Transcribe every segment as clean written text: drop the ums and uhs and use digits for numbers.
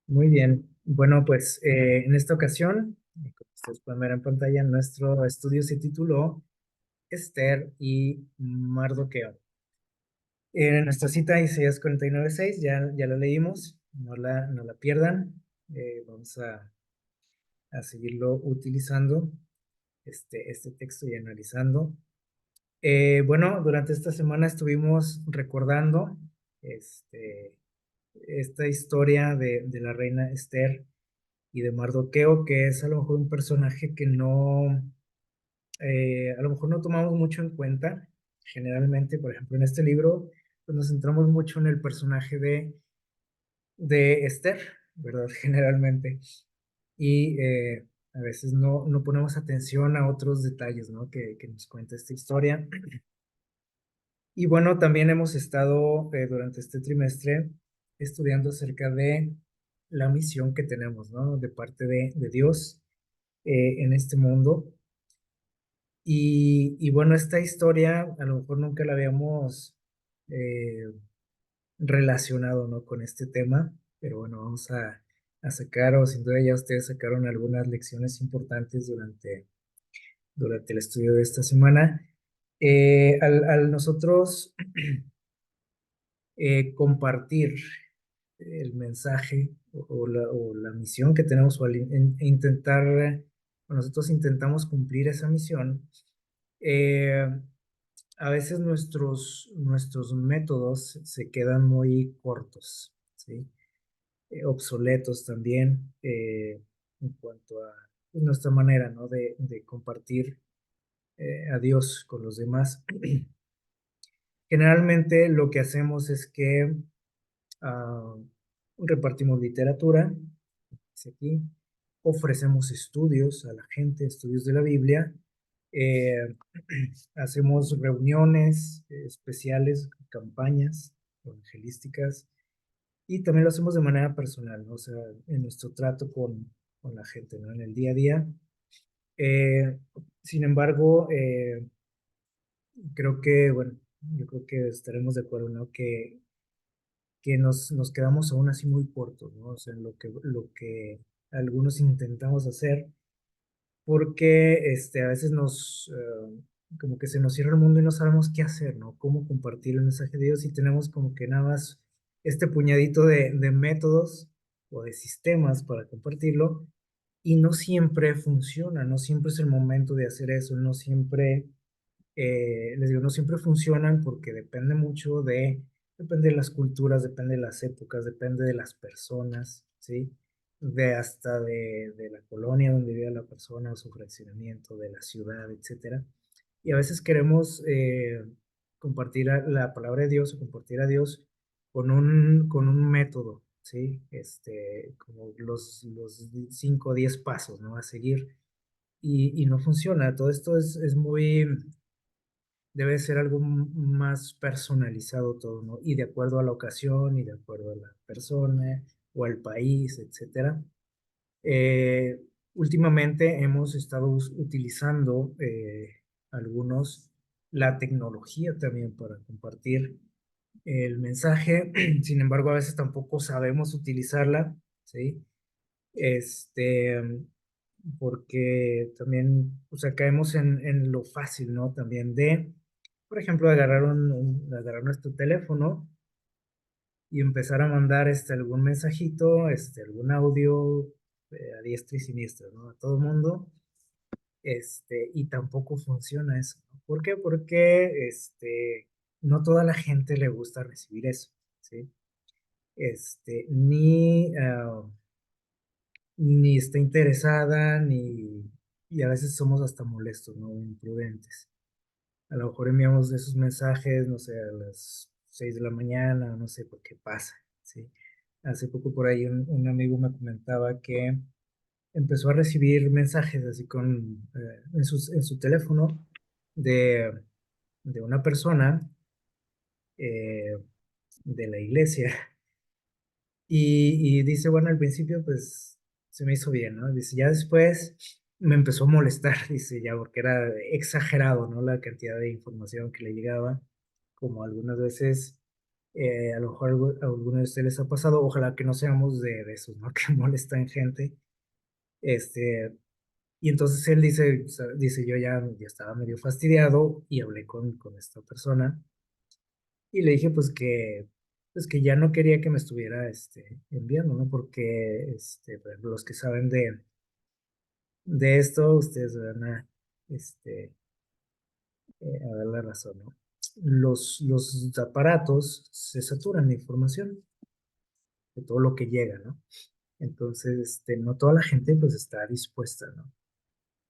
Muy bien. Bueno, pues en esta ocasión, como ustedes pueden ver en pantalla, nuestro estudio se tituló Esther y Mardoqueo. En nuestra cita Isaías 49:6, ya la leímos, no la pierdan. Vamos a seguirlo utilizando, este texto y analizando. Bueno, durante esta semana estuvimos recordando este, esta historia de la reina Esther y de Mardoqueo, que es a lo mejor un personaje que a lo mejor no tomamos mucho en cuenta. Generalmente, por ejemplo, en este libro, pues nos centramos mucho en el personaje de Esther, ¿verdad? Generalmente. Y a veces no ponemos atención a otros detalles, ¿no? Que nos cuenta esta historia. Y bueno, también hemos estado durante este trimestre estudiando acerca de la misión que tenemos, ¿no? De parte de Dios en este mundo. Y bueno, esta historia a lo mejor nunca la habíamos eh, relacionado, ¿no? Con este tema, pero bueno, vamos a sacar, o sin duda ya ustedes sacaron algunas lecciones importantes durante el estudio de esta semana. Al nosotros compartir el mensaje o la misión que tenemos, o intentar, o nosotros intentamos cumplir esa misión, eh, a veces nuestros métodos se quedan muy cortos, ¿sí? Obsoletos también, en cuanto a pues, nuestra manera, ¿no? de compartir a Dios con los demás. Generalmente lo que hacemos es que ah, repartimos literatura, dice aquí, ofrecemos estudios a la gente, estudios de la Biblia, eh, hacemos reuniones especiales, campañas evangelísticas, y también lo hacemos de manera personal, ¿no? O sea, en nuestro trato con la gente, ¿no? En el día a día. Eh, Sin embargo, bueno, yo creo que estaremos de acuerdo, ¿no? Que nos quedamos aún así muy cortos, ¿no? O sea, en lo que algunos intentamos hacer, porque a veces como que se nos cierra el mundo y no sabemos qué hacer, ¿no? Cómo compartir el mensaje de Dios, y tenemos como que nada más este puñadito de métodos o de sistemas para compartirlo, y no siempre funciona, no siempre es el momento de hacer eso, no siempre les digo, no siempre funcionan porque depende de las culturas, depende de las épocas, depende de las personas, ¿sí? De la colonia donde vive la persona, su fraccionamiento, de la ciudad, etcétera. Y a veces queremos compartir la palabra de Dios, o compartir a Dios con un método, ¿sí? Como los 5 o 10 pasos, ¿no? A seguir. Y no funciona. Todo esto es muy debe ser algo más personalizado todo, ¿no? Y de acuerdo a la ocasión y de acuerdo a la persona o al país, etcétera. Eh, Últimamente hemos estado utilizando algunos la tecnología también para compartir el mensaje. Sin embargo, a veces tampoco sabemos utilizarla, ¿sí? Este, Porque también, o sea, caemos en lo fácil, ¿no? También por ejemplo, agarrar nuestro teléfono y empezar a mandar algún mensajito, algún audio a diestra y siniestra, ¿no? A todo mundo, y tampoco funciona eso, ¿no? ¿Por qué? Porque, no toda la gente le gusta recibir eso, ¿sí? Ni está interesada, y a veces somos hasta molestos, ¿no? Imprudentes. A lo mejor enviamos esos mensajes, no sé, a las 6 de la mañana, no sé por qué pasa, ¿sí? Hace poco por ahí un amigo me comentaba que empezó a recibir mensajes así en su teléfono de, de una persona eh, de la iglesia. Y dice, bueno, al principio pues se me hizo bien, ¿no? Dice, ya después me empezó a molestar, dice, ya, porque era exagerado, ¿no? La cantidad de información que le llegaba, como algunas veces, A lo mejor a alguno de ustedes les ha pasado, ojalá que no seamos de esos, ¿no? Que molestan gente. Este, y entonces él dice, o sea, dice, yo ya estaba medio fastidiado y hablé con esta persona y le dije pues que ya no quería que me estuviera enviando, ¿no? Porque por ejemplo, los que saben de esto, ustedes van a dar la razón, ¿no? Los aparatos se saturan de información, de todo lo que llega, ¿no? Entonces, no toda la gente pues está dispuesta, ¿no?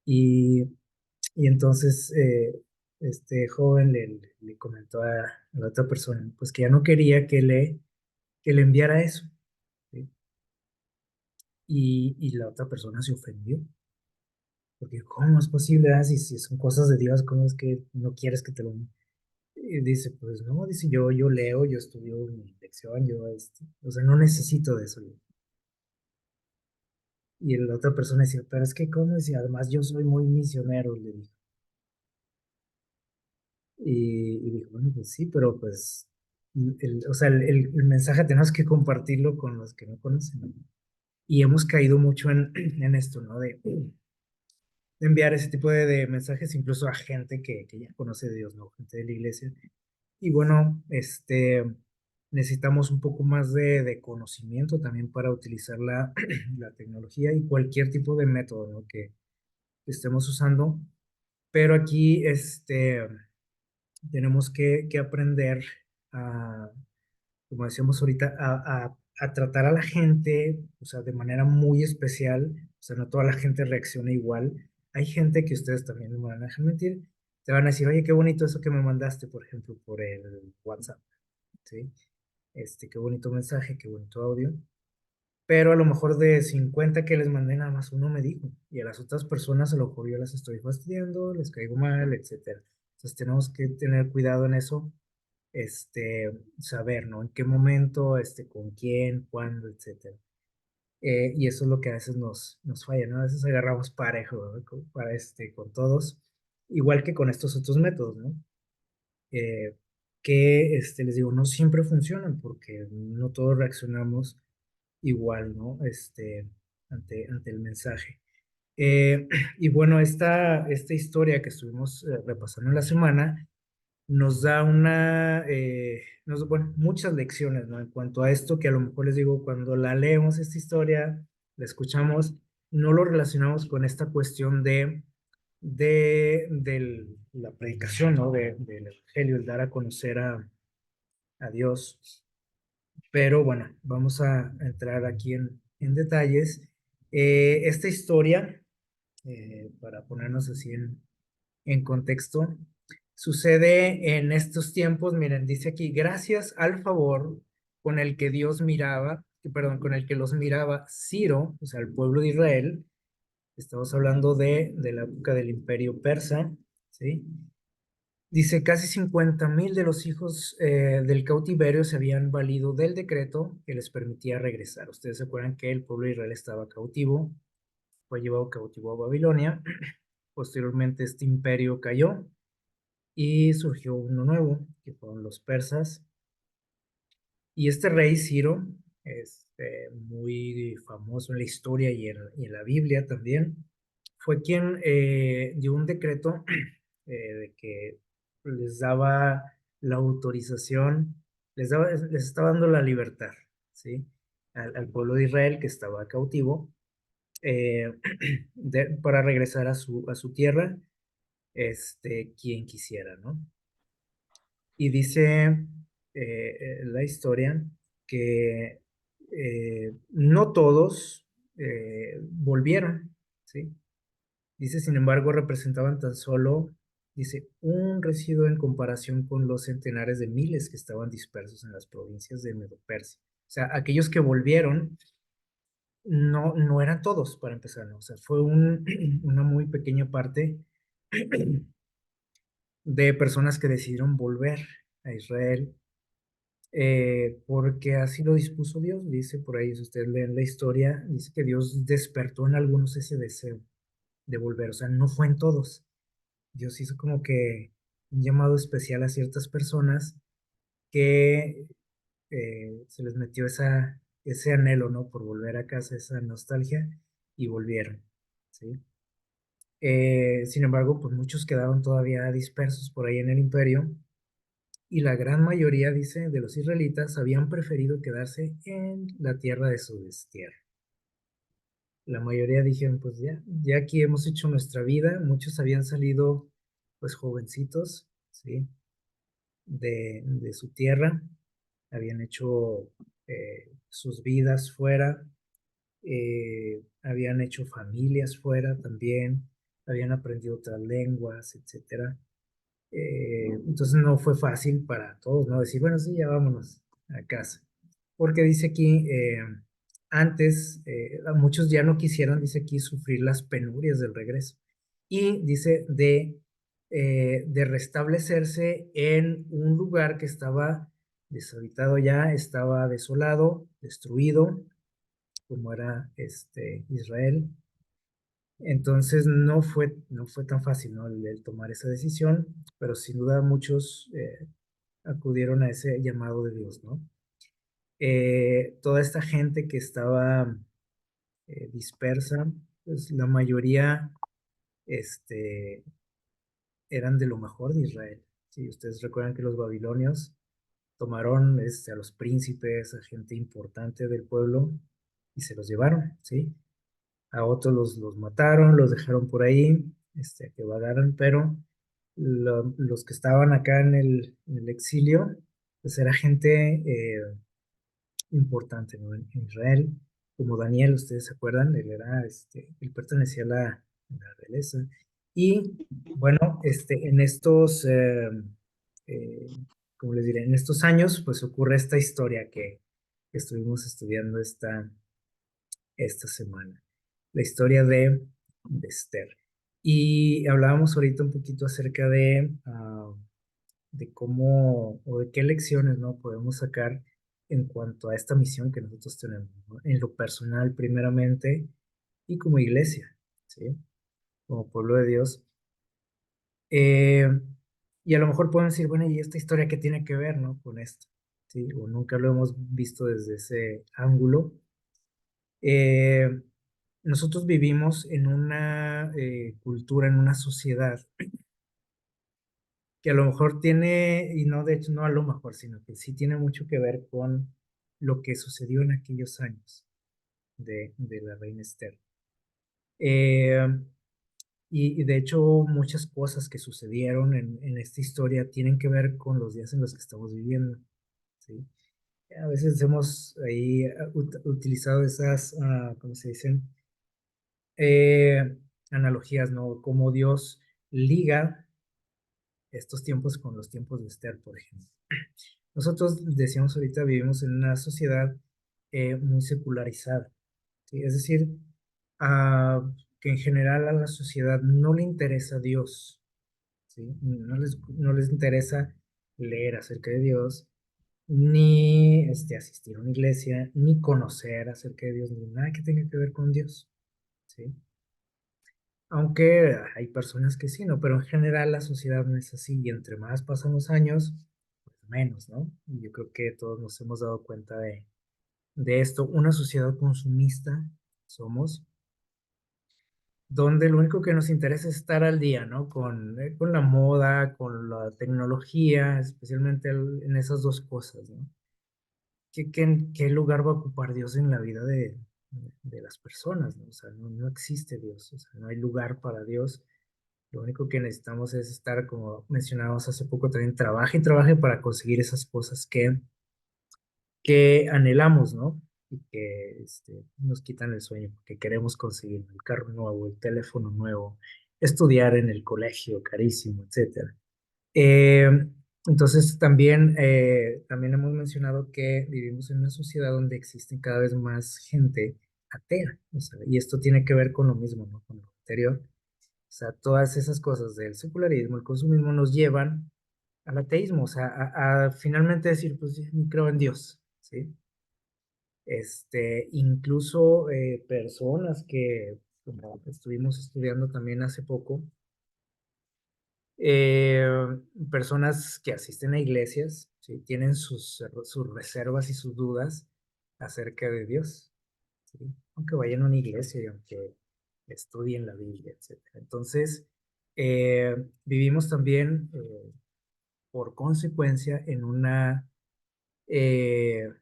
Y, y entonces este joven le comentó a la otra persona, pues que ya no quería que le enviara eso, ¿sí? Y la otra persona se ofendió, porque ¿cómo es posible? Si son cosas de Dios, ¿cómo es que no quieres que te lo... Y dice, pues no, dice, yo leo, yo estudio mi lección, o sea, no necesito de eso. Y la otra persona decía, pero es que, ¿cómo? Dice, además yo soy muy misionero, le dijo. Y dijo, bueno, pues sí, pero pues, o sea, el mensaje tenemos que compartirlo con los que no conocen, ¿no? Y hemos caído mucho en esto, ¿no? De enviar ese tipo de mensajes incluso a gente que ya conoce de Dios, ¿no? Gente de la iglesia. Y bueno, necesitamos un poco más de conocimiento también para utilizar la tecnología y cualquier tipo de método, ¿no? Que estemos usando. Pero aquí, tenemos que aprender a, como decíamos ahorita, a tratar a la gente, o sea, de manera muy especial. O sea, no toda la gente reacciona igual. Hay gente que ustedes también no me van a dejar mentir, te van a decir, oye, qué bonito eso que me mandaste, por ejemplo, por el WhatsApp, ¿sí? Qué bonito mensaje, qué bonito audio. Pero a lo mejor de 50 que les mandé, nada más uno me dijo. Y a las otras personas a lo mejor yo las estoy fastidiando, les caigo mal, etcétera. Entonces tenemos que tener cuidado en eso, saber, ¿no? En qué momento, con quién, cuándo, etcétera. Y eso es lo que a veces nos falla, ¿no? A veces agarramos parejo, ¿no? Con todos, igual que con estos otros métodos, ¿no? Que, les digo, no siempre funcionan porque no todos reaccionamos igual, ¿no? Ante el mensaje. Y bueno, esta historia que estuvimos repasando en la semana nos da bueno, muchas lecciones, ¿no? En cuanto a esto, que a lo mejor les digo, cuando la leemos esta historia, la escuchamos, no lo relacionamos con esta cuestión de la predicación, ¿no? Del Evangelio, el dar a conocer a Dios. Pero bueno, vamos a entrar aquí en detalles. Esta historia, para ponernos así en contexto, sucede en estos tiempos. Miren, dice aquí, gracias al favor con el que Dios miraba, perdón, con el que los miraba Ciro, o sea, el pueblo de Israel. Estamos hablando de la época del Imperio Persa, ¿sí? Dice, casi 50,000 de los hijos del cautiverio se habían valido del decreto que les permitía regresar. Ustedes se acuerdan que el pueblo de Israel estaba cautivo, fue llevado cautivo a Babilonia. Posteriormente este imperio cayó y surgió uno nuevo, que fueron los persas. Y este rey Ciro, muy famoso en la historia y en la Biblia también, fue quien dio un decreto de que les daba la autorización, les estaba dando la libertad, ¿sí? Al pueblo de Israel que estaba cautivo, eh, para regresar a su tierra, quien quisiera, ¿no? Y dice la historia que no todos volvieron, ¿sí? Dice, sin embargo, representaban tan solo, dice, un residuo en comparación con los centenares de miles que estaban dispersos en las provincias de Medo-Persia. O sea, aquellos que volvieron no eran todos, para empezar, ¿no? O sea, fue una muy pequeña parte de personas que decidieron volver a Israel, porque así lo dispuso Dios. Dice por ahí, si ustedes leen la historia, dice que Dios despertó en algunos ese deseo de volver, o sea, no fue en todos. Dios hizo como que un llamado especial a ciertas personas que se les metió ese anhelo, ¿no? Por volver a casa, esa nostalgia, y volvieron, ¿sí? Sin embargo, pues muchos quedaron todavía dispersos por ahí en el imperio, y la gran mayoría, dice, de los israelitas habían preferido quedarse en la tierra de su destierro. La mayoría dijeron, pues ya aquí hemos hecho nuestra vida. Muchos habían salido, pues jovencitos, ¿sí? De su tierra, habían hecho sus vidas fuera, habían hecho familias fuera también, habían aprendido otras lenguas, etcétera. Entonces no fue fácil para todos, ¿no? Decir, bueno, sí, ya vámonos a casa. Porque dice aquí, antes, muchos ya no quisieron, dice aquí, sufrir las penurias del regreso. Y dice de restablecerse en un lugar que estaba deshabitado ya, estaba desolado, destruido, como era Israel. Entonces no fue tan fácil, ¿no? El tomar esa decisión, pero sin duda muchos acudieron a ese llamado de Dios, ¿no? Toda esta gente que estaba dispersa, pues la mayoría este, eran de lo mejor de Israel. Sí, ustedes recuerdan que los babilonios tomaron a los príncipes, a gente importante del pueblo y se los llevaron, ¿sí? A otros los mataron, los dejaron por ahí, a que vagaran, pero los que estaban acá en el exilio, pues era gente importante, ¿no? En Israel, como Daniel, ustedes se acuerdan, él pertenecía a la realeza. Y bueno, en estos, eh, ¿cómo les diré? En estos años, pues ocurre esta historia que estuvimos estudiando esta semana, la historia de Esther. Y hablábamos ahorita un poquito acerca de cómo o de qué lecciones, ¿no? Podemos sacar en cuanto a esta misión que nosotros tenemos, ¿no? En lo personal, primeramente, y como iglesia, ¿sí? Como pueblo de Dios. Eh, y a lo mejor pueden decir, bueno, ¿y esta historia qué tiene que ver, ¿no? Con esto, ¿sí? O nunca lo hemos visto desde ese ángulo. Eh, Nosotros vivimos en una cultura, en una sociedad que a lo mejor tiene, y no, de hecho, no a lo mejor, sino que sí tiene mucho que ver con lo que sucedió en aquellos años de la reina Esther. Eh, y de hecho, muchas cosas que sucedieron en esta historia tienen que ver con los días en los que estamos viviendo, ¿sí? A veces hemos ahí utilizado esas, ¿cómo se dicen? Analogías, ¿no? Como Dios liga estos tiempos con los tiempos de Esther, por ejemplo. Nosotros decíamos ahorita, vivimos en una sociedad muy secularizada, ¿sí? Es decir, que en general a la sociedad no le interesa Dios, ¿sí? No les interesa leer acerca de Dios, ni asistir a una iglesia, ni conocer acerca de Dios, ni nada que tenga que ver con Dios, ¿sí? Aunque hay personas que sí, ¿no? Pero en general la sociedad no es así y entre más pasan los años, pues menos, ¿no? Y yo creo que todos nos hemos dado cuenta de esto. Una sociedad consumista somos, donde lo único que nos interesa es estar al día, ¿no? Con la moda, con la tecnología, especialmente en esas dos cosas, ¿no? ¿Qué lugar va a ocupar Dios en la vida de las personas, ¿no? O sea, no existe Dios, o sea, no hay lugar para Dios. Lo único que necesitamos es estar, como mencionábamos hace poco, también trabaje y trabaje para conseguir esas cosas que anhelamos, ¿no? Y que nos quitan el sueño, porque queremos conseguir el carro nuevo, el teléfono nuevo, estudiar en el colegio carísimo, etcétera. Eh, entonces también hemos mencionado que vivimos en una sociedad donde existen cada vez más gente atea, o sea, y esto tiene que ver con lo mismo, ¿no? Con lo anterior. O sea, todas esas cosas del secularismo, el consumismo nos llevan al ateísmo, o sea, a finalmente decir, pues ni creo en Dios, ¿sí? Incluso personas que, como estuvimos estudiando también hace poco, eh, personas que asisten a iglesias, ¿sí? Tienen sus reservas y sus dudas acerca de Dios, ¿sí? Aunque vayan a una iglesia y aunque estudien la Biblia, etcétera. Entonces, vivimos también, por consecuencia, en eh,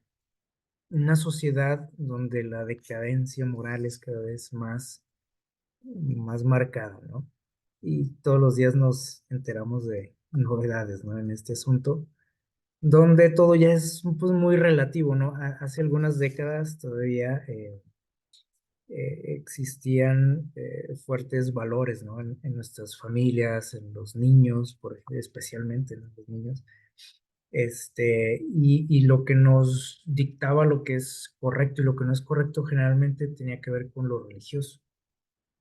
una sociedad donde la decadencia moral es cada vez más marcada, ¿no? Y todos los días nos enteramos de novedades, ¿no? En este asunto, donde todo ya es pues muy relativo, ¿no? Hace algunas décadas todavía existían fuertes valores, ¿no? En nuestras familias, en los niños, especialmente en los niños, y lo que nos dictaba lo que es correcto y lo que no es correcto generalmente tenía que ver con lo religioso,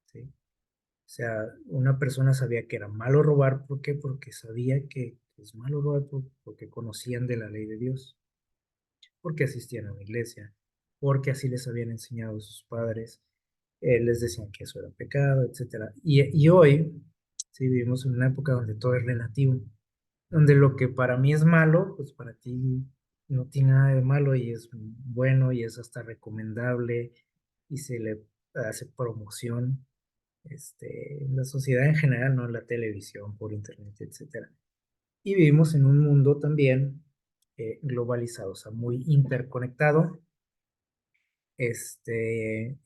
¿sí? O sea, una persona sabía que era malo robar, ¿por qué? Porque sabía que es malo robar porque conocían de la ley de Dios, porque asistían a una iglesia, porque así les habían enseñado sus padres, les decían que eso era pecado, etcétera. Y hoy, sí, vivimos en una época donde todo es relativo, donde lo que para mí es malo, pues para ti no tiene nada de malo y es bueno y es hasta recomendable y se le hace promoción, en la sociedad en general, no en la televisión, por internet, etcétera. Y vivimos en un mundo también globalizado, o sea, muy interconectado, entre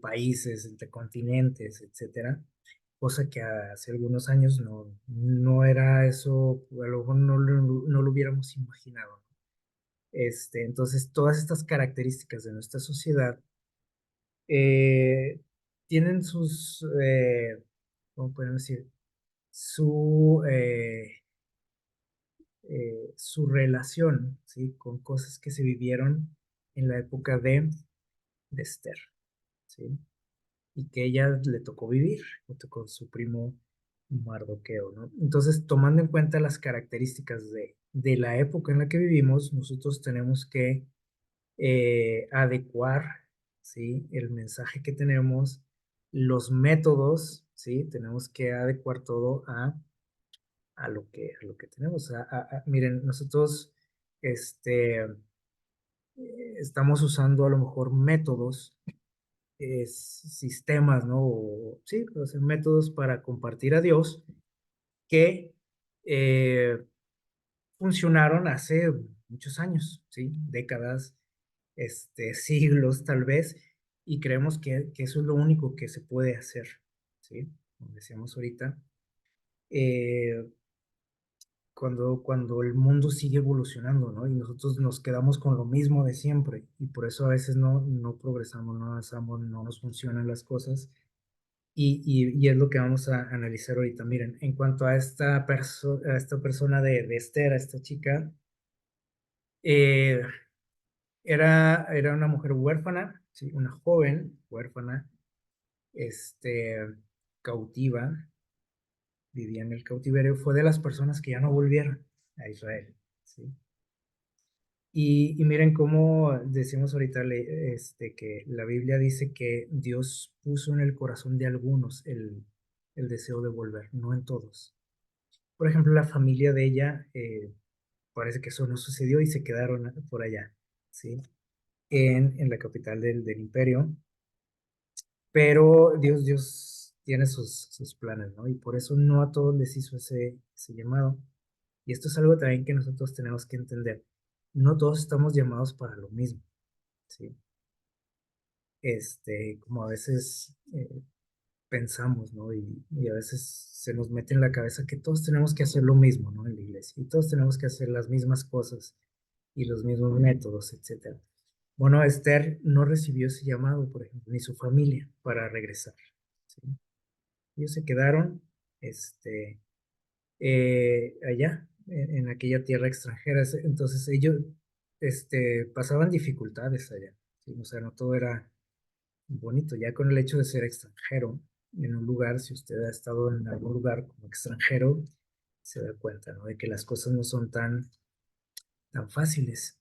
países, entre continentes, etcétera, cosa que hace algunos años no era eso, a lo mejor no lo hubiéramos imaginado. Entonces, todas estas características de nuestra sociedad eh, tienen ¿cómo podemos decir? Su relación, ¿sí? Con cosas que se vivieron en la época de Esther, ¿sí? Y que ella le tocó vivir junto con su primo Mardoqueo, ¿no? Entonces, tomando en cuenta las características de la época en la que vivimos, nosotros tenemos que adecuar, ¿sí? El mensaje que tenemos, los métodos, ¿sí? Tenemos que adecuar todo a lo que tenemos. Miren, nosotros estamos usando a lo mejor métodos, sistemas, ¿no? Sí, o sea, métodos para compartir a Dios que eh, funcionaron hace muchos años, ¿sí? Décadas, siglos tal vez, y creemos que eso es lo único que se puede hacer, ¿sí? Como decíamos ahorita, eh, cuando el mundo sigue evolucionando, ¿no? Y nosotros nos quedamos con lo mismo de siempre, y por eso a veces no progresamos, no avanzamos, no nos funcionan las cosas. Y es lo que vamos a analizar ahorita. Miren, en cuanto a esta persona de Esther, a esta chica, eh, era una mujer huérfana, ¿sí? Una joven huérfana, este, cautiva, vivía en el cautiverio, fue de las personas que ya no volvieron a Israel, ¿sí? Y miren cómo decimos ahorita que la Biblia dice que Dios puso en el corazón de algunos el deseo de volver, no en todos. Por ejemplo, la familia de ella, parece que eso no sucedió y se quedaron por allá, ¿sí? En la capital del imperio, pero Dios tiene sus planes, ¿no? Y por eso no a todos les hizo ese llamado. Y esto es algo también que nosotros tenemos que entender. No todos estamos llamados para lo mismo, ¿sí? Como a veces pensamos, ¿no? Y a veces se nos mete en la cabeza que todos tenemos que hacer lo mismo, ¿no? En la iglesia. Y todos tenemos que hacer las mismas cosas y los mismos métodos, etcétera. Bueno, Esther no recibió ese llamado, por ejemplo, ni su familia para regresar, ¿sí? Ellos se quedaron, allá, en aquella tierra extranjera. Entonces ellos, pasaban dificultades allá, ¿sí? O sea, no todo era bonito, ya con el hecho de ser extranjero en un lugar, si usted ha estado en algún lugar como extranjero, se da cuenta, ¿no? De que las cosas no son tan fáciles.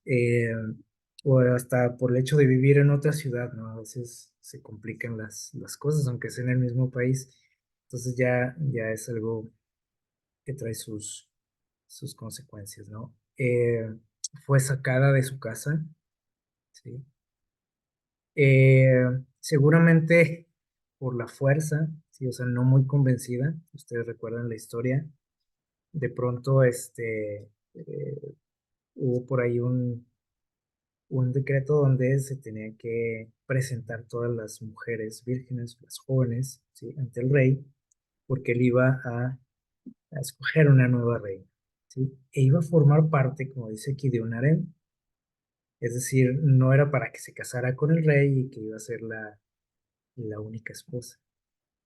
O hasta por el hecho de vivir en otra ciudad, ¿no? A veces se complican las cosas, aunque sea en el mismo país. Entonces ya es algo. que trae sus consecuencias, ¿no? Fue sacada de su casa, ¿sí? Seguramente por la fuerza, ¿sí? O sea, no muy convencida. Ustedes recuerdan la historia. De pronto, hubo por ahí un decreto donde se tenía que presentar todas las mujeres vírgenes, las jóvenes, ¿sí? Ante el rey, porque él iba a escoger una nueva reina, ¿sí? E iba a formar parte, como dice aquí, de un harén. Es decir, no era para que se casara con el rey y que iba a ser la única esposa,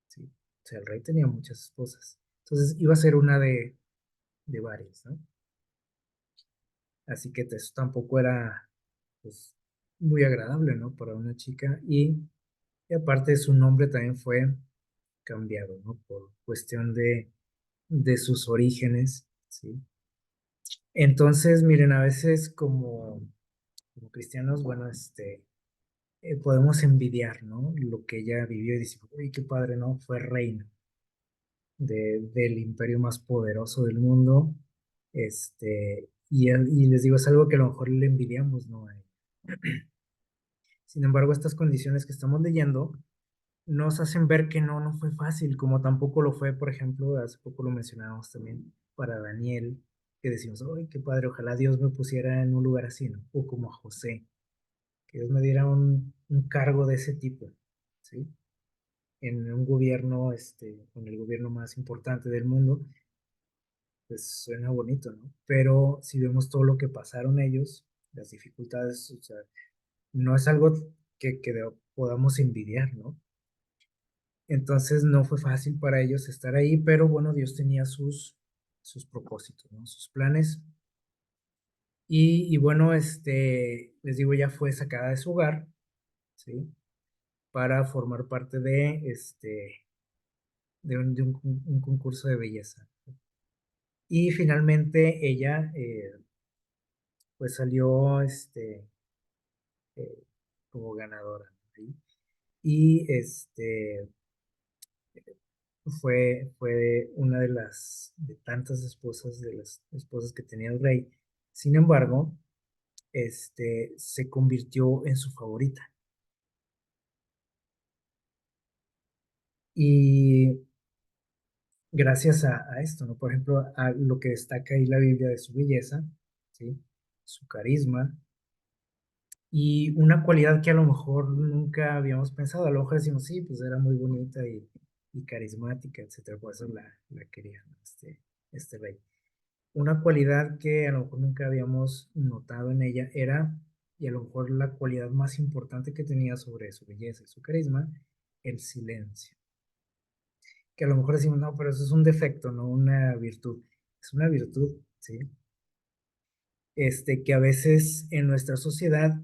¿sí? O sea, el rey tenía muchas esposas. Entonces iba a ser una de varias, ¿no? Así que eso tampoco era, pues, muy agradable, ¿no? Para una chica. Y aparte su nombre también fue cambiado, ¿no? Por cuestión de sus orígenes, ¿sí? Entonces, miren, a veces como cristianos, bueno, podemos envidiar, ¿no? Lo que ella vivió y decir, uy, qué padre, ¿no? Fue reina del imperio más poderoso del mundo. Y les digo, es algo que a lo mejor le envidiamos, ¿no? Sin embargo, estas condiciones que estamos leyendo nos hacen ver que no fue fácil, como tampoco lo fue, por ejemplo, hace poco lo mencionábamos también para Daniel, que decimos, ¡ay, qué padre! Ojalá Dios me pusiera en un lugar así, ¿no? O como a José, que Dios me diera un cargo de ese tipo, ¿sí? En un gobierno, con el gobierno más importante del mundo, pues suena bonito, ¿no? Pero si vemos todo lo que pasaron ellos, las dificultades, o sea, no es algo que podamos envidiar, ¿no? Entonces no fue fácil para ellos estar ahí, pero bueno, Dios tenía sus propósitos, ¿no? Sus planes. Y bueno, les digo, ya fue sacada de su hogar, ¿sí? Para formar parte de un concurso de belleza. Y finalmente ella, pues salió, eh, como ganadora, ¿sí? Y fue una de tantas esposas, de las esposas que tenía el rey. Sin embargo, se convirtió en su favorita. Y gracias a esto, ¿no? Por ejemplo, a lo que destaca ahí la Biblia de su belleza, ¿sí? Su carisma y una cualidad que a lo mejor nunca habíamos pensado. A lo mejor decimos, sí, pues era muy bonita y carismática, etcétera. Por eso la quería, ¿no? Este rey. Una cualidad que a lo mejor nunca habíamos notado en ella era, y a lo mejor la cualidad más importante que tenía sobre su belleza y su carisma, el silencio. Que a lo mejor decimos, no, pero eso es un defecto, no una virtud. Es una virtud, ¿sí? Que a veces en nuestra sociedad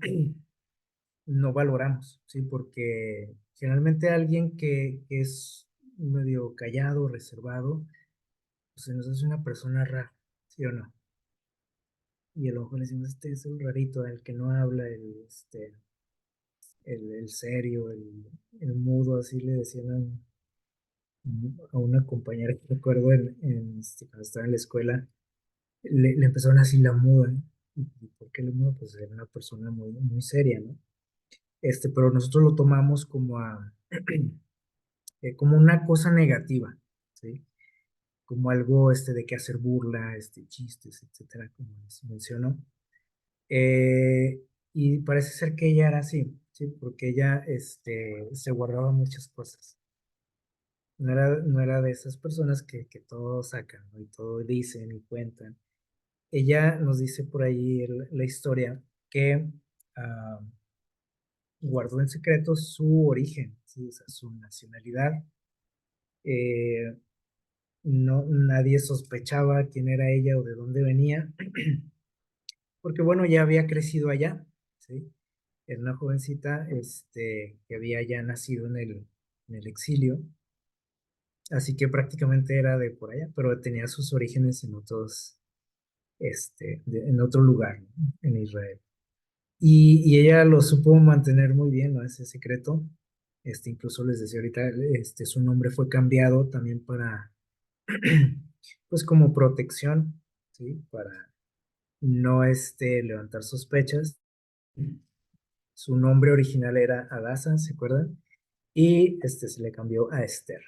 no valoramos, ¿sí? Porque generalmente alguien que es medio callado, reservado, pues se nos hace una persona rara, ¿sí o no? Y a lo mejor decimos, este es el rarito, el que no habla, el serio, el mudo, así le decían a una compañera que recuerdo cuando estaba en la escuela, le empezaron así la muda, ¿no? ¿Y por qué la muda? Pues era una persona muy, muy seria, ¿no? Pero nosotros lo tomamos como una cosa negativa, ¿sí? Como algo de que hacer burla, chistes, etcétera, como les menciono. Eh, y parece ser que ella era así, ¿sí? Porque ella se guardaba muchas cosas. No era de esas personas que todo sacan, ¿no? Y todo dicen y cuentan. Ella nos dice por ahí la historia que ah, guardó en secreto su origen, ¿sí? O sea, su nacionalidad. Eh, no, nadie sospechaba quién era ella o de dónde venía, porque bueno, ya había crecido allá, ¿sí? Era una jovencita, que había ya nacido en el exilio, así que prácticamente era de por allá, pero tenía sus orígenes en otro lugar, ¿no? En Israel. Y ella lo supo mantener muy bien, ¿no? Ese secreto. Incluso les decía ahorita, su nombre fue cambiado también para pues como protección, ¿sí? Para no levantar sospechas. Su nombre original era Adasa, ¿se acuerdan? Y se le cambió a Esther,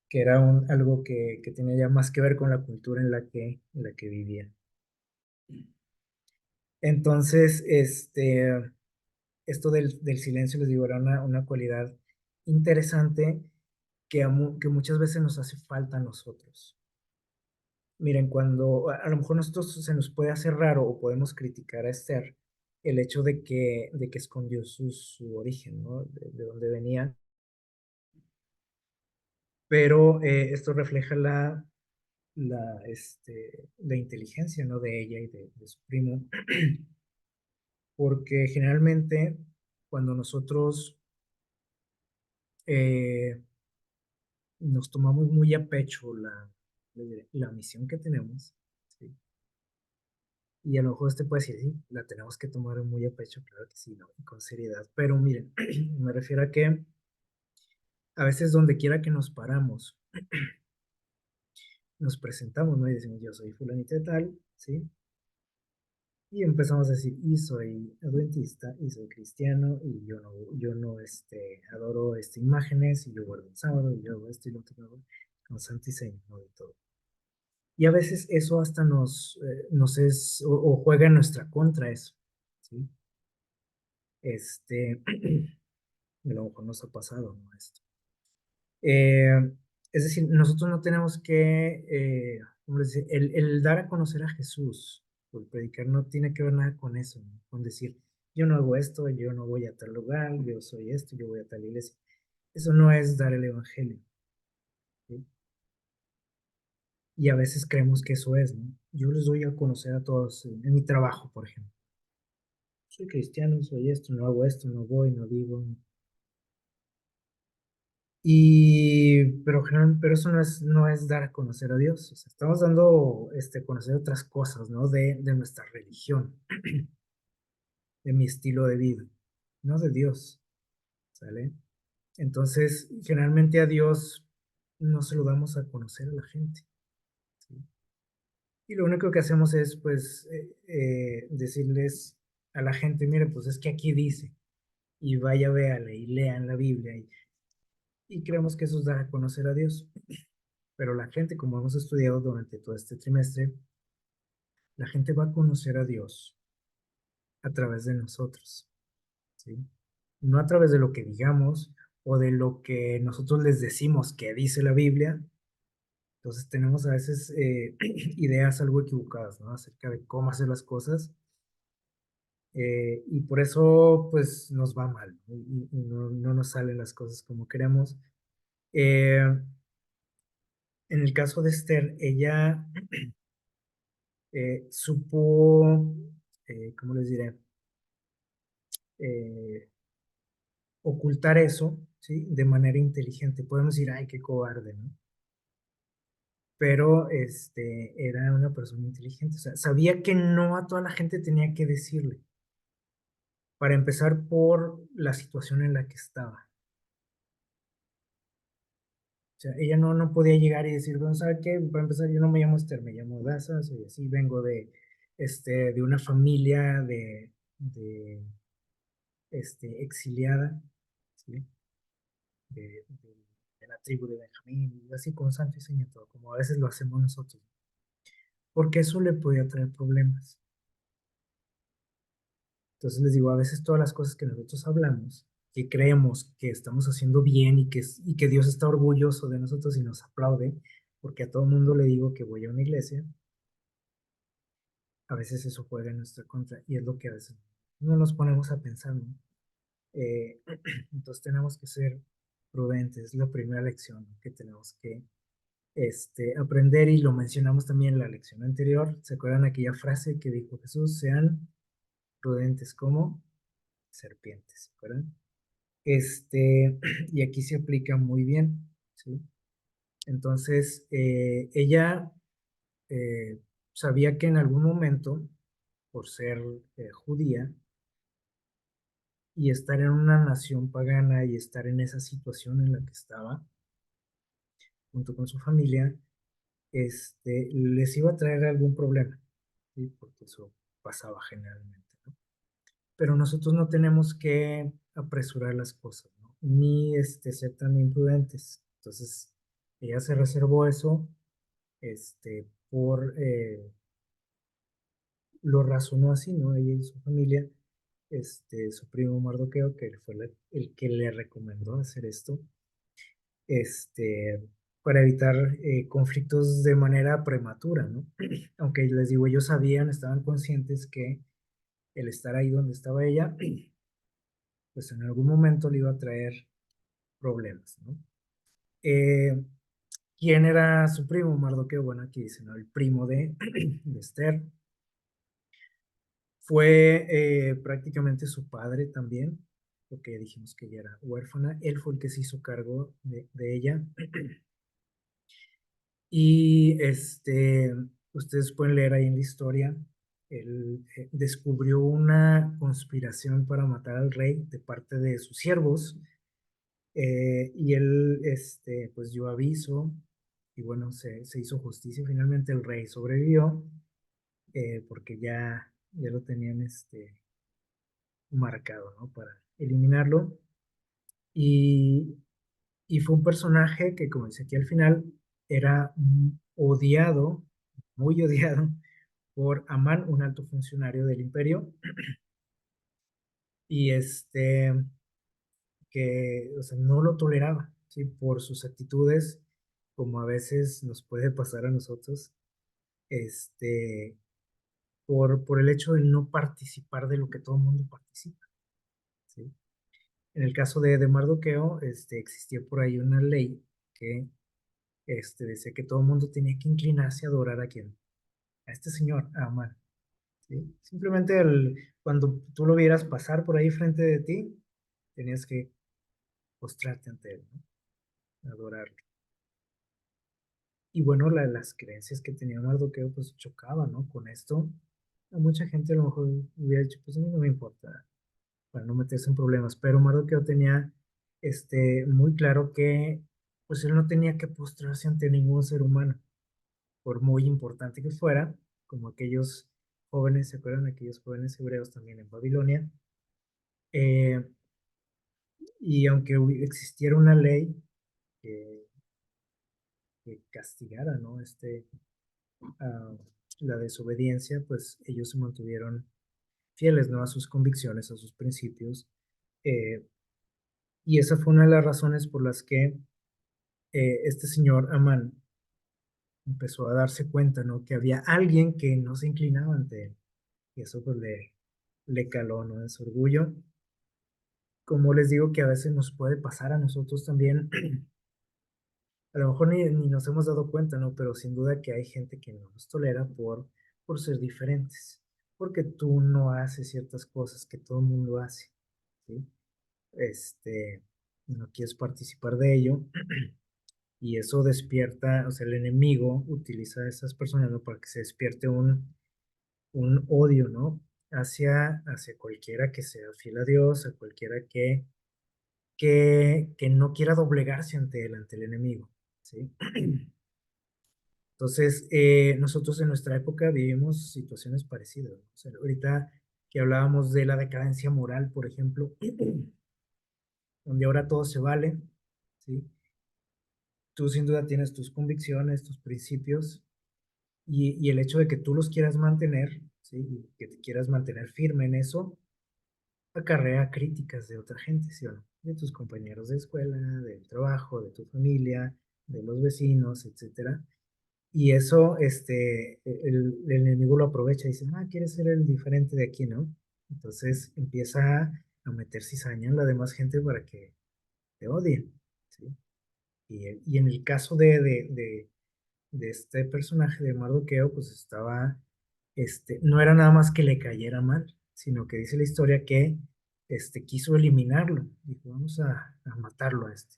que era algo que tenía ya más que ver con la cultura en la que vivía. Entonces, esto del silencio, les digo, era una cualidad interesante que muchas veces nos hace falta a nosotros. Miren, cuando a lo mejor nosotros se nos puede hacer raro o podemos criticar a Esther el hecho de que escondió su origen, ¿no? De dónde venía, pero esto refleja la inteligencia, ¿no? De ella y de su primo, porque generalmente cuando nosotros eh, nos tomamos muy a pecho la misión que tenemos, ¿sí? Y a lo mejor puede decir, sí, la tenemos que tomar muy a pecho, claro que sí, ¿no? Y con seriedad. Pero miren, me refiero a que a veces donde quiera que nos paramos, nos presentamos, ¿no? Y decimos, yo soy fulanita de tal, ¿sí? Y empezamos a decir, y soy adventista, y soy cristiano, y yo no adoro imágenes, y yo guardo el sábado, y yo hago esto y lo otro, ¿no? Con santo y seña, ¿no? De todo. Y a veces eso hasta nos es, o juega en nuestra contra eso, ¿sí? Este, a lo mejor nos ha pasado, ¿no? Eh, es decir, nosotros no tenemos que, ¿cómo les dice? El dar a conocer a Jesús, por predicar, no tiene que ver nada con eso, ¿no? Con decir, yo no hago esto, yo no voy a tal lugar, yo soy esto, yo voy a tal iglesia. Eso no es dar el evangelio, ¿sí? Y a veces creemos que eso es, ¿no? Yo les doy a conocer a todos en mi trabajo, por ejemplo. Soy cristiano, soy esto, no hago esto, no voy, no digo. Pero eso no es dar a conocer a Dios. O sea, estamos dando a conocer otras cosas, ¿no? De nuestra religión, de mi estilo de vida, no de Dios, ¿sale? Entonces, generalmente a Dios no se lo damos a conocer a la gente, ¿sí? Y lo único que hacemos es, pues, decirles a la gente, mire, pues es que aquí dice, y vaya, véale, y lean la Biblia, y creemos que eso es dar a conocer a Dios. Pero la gente, como hemos estudiado durante todo este trimestre, la gente va a conocer a Dios a través de nosotros, ¿sí? No a través de lo que digamos o de lo que nosotros les decimos que dice la Biblia. Entonces tenemos a veces ideas algo equivocadas, ¿no? Acerca de cómo hacer las cosas, y por eso pues nos va mal, ¿no? Y no nos salen las cosas como queremos. Eh, en el caso de Esther, ella supo, ¿cómo les diré? Eh, Ocultar eso, ¿sí? De manera inteligente. Podemos decir, ay, qué cobarde, ¿no? Pero era una persona inteligente, o sea, sabía que no a toda la gente tenía que decirle, para empezar por la situación en la que estaba. O sea, ella no podía llegar y decir, bueno, ¿sabe qué? Para empezar, yo no me llamo Esther, me llamo Daza, soy así, vengo de una familia de exiliada, ¿sí? De la tribu de Benjamín, y así con santo y seña todo, como a veces lo hacemos nosotros, porque eso le podía traer problemas. Entonces les digo, a veces todas las cosas que nosotros hablamos, que creemos que estamos haciendo bien y que Dios está orgulloso de nosotros y nos aplaude, porque a todo mundo le digo que voy a una iglesia, a veces eso juega en nuestra contra y es lo que a veces no nos ponemos a pensar, ¿no? Eh, entonces tenemos que ser prudentes, es la primera lección que tenemos que aprender, y lo mencionamos también en la lección anterior. ¿Se acuerdan aquella frase que dijo Jesús? Sean prudentes como serpientes, ¿se acuerdan? Y aquí se aplica muy bien, ¿sí? Entonces, ella sabía que en algún momento, por ser judía y estar en una nación pagana y estar en esa situación en la que estaba, junto con su familia, les iba a traer algún problema, ¿sí? Porque eso pasaba generalmente, ¿no? Pero nosotros no tenemos que apresurar las cosas, ¿no? Ni ser tan imprudentes. Entonces, ella se reservó eso, lo razonó así, ¿no? Ella y su familia, su primo Mardoqueo, que fue el que le recomendó hacer esto, este, para evitar conflictos de manera prematura, ¿no? Aunque les digo, ellos sabían, estaban conscientes que el estar ahí donde estaba ella, pues en algún momento le iba a traer problemas, ¿no? Eh, ¿Quién era su primo? Mardoqueo, bueno, aquí dice, ¿no? El primo de Esther. Fue prácticamente su padre también, porque dijimos que ella era huérfana. Él fue el que se hizo cargo de ella. Y ustedes pueden leer ahí en la historia, él descubrió una conspiración para matar al rey de parte de sus siervos, y él pues dio aviso y bueno, se hizo justicia. Finalmente el rey sobrevivió, porque ya lo tenían marcado, ¿no? Para eliminarlo. Y, y fue un personaje que, como dice aquí al final, era odiado, muy odiado por Amán, un alto funcionario del imperio, y que, o sea, no lo toleraba, ¿sí? Por sus actitudes, como a veces nos puede pasar a nosotros, este, por el hecho de no participar de lo que todo el mundo participa, ¿sí? En el caso de Mardoqueo, existía por ahí una ley que decía que todo el mundo tenía que inclinarse a adorar a quién, a este señor, a Amán, ¿sí? Simplemente cuando tú lo vieras pasar por ahí frente de ti, tenías que postrarte ante él, ¿no? Adorarlo. Y bueno, las creencias que tenía Mardoqueo pues chocaban, ¿no? Con esto, a mucha gente a lo mejor hubiera dicho, pues a mí no me importa, para no meterse en problemas, pero Mardoqueo tenía muy claro que pues él no tenía que postrarse ante ningún ser humano, por muy importante que fuera, como aquellos jóvenes, ¿se acuerdan? Aquellos jóvenes hebreos también en Babilonia. Eh, y aunque existiera una ley que, que castigara, ¿no? ah, la desobediencia, pues ellos se mantuvieron fieles, ¿no? A sus convicciones, a sus principios. eh, y esa fue una de las razones por las que este señor Amán empezó a darse cuenta, ¿no? Que había alguien que no se inclinaba ante él. Y eso pues le caló, ¿no? En su orgullo. Como les digo que a veces nos puede pasar a nosotros también, a lo mejor ni nos hemos dado cuenta, ¿no? Pero sin duda que hay gente que no nos tolera por ser diferentes, porque tú no haces ciertas cosas que todo el mundo hace, ¿sí? No quieres participar de ello, y eso despierta, o sea, el enemigo utiliza a esas personas, ¿no? Para que se despierte un odio, ¿no? Hacia cualquiera que sea fiel a Dios, a cualquiera que no quiera doblegarse ante el enemigo, ¿sí? Entonces, nosotros en nuestra época vivimos situaciones parecidas, ¿no? O sea, ahorita que hablábamos de la decadencia moral, por ejemplo, donde ahora todo se vale, ¿sí? Tú sin duda tienes tus convicciones, tus principios, y el hecho de que tú los quieras mantener, ¿sí? Y que te quieras mantener firme en eso, acarrea críticas de otra gente, ¿sí o no? De tus compañeros de escuela, del trabajo, de tu familia, de los vecinos, etcétera. Y eso, el enemigo lo aprovecha y dice, ah, quieres ser el diferente de aquí, ¿no? Entonces empieza a meter cizaña en la demás gente para que te odien, ¿sí? Y en el caso de este personaje de Mardoqueo, pues no era nada más que le cayera mal, sino que dice la historia que quiso eliminarlo. Dijo, vamos a matarlo a este,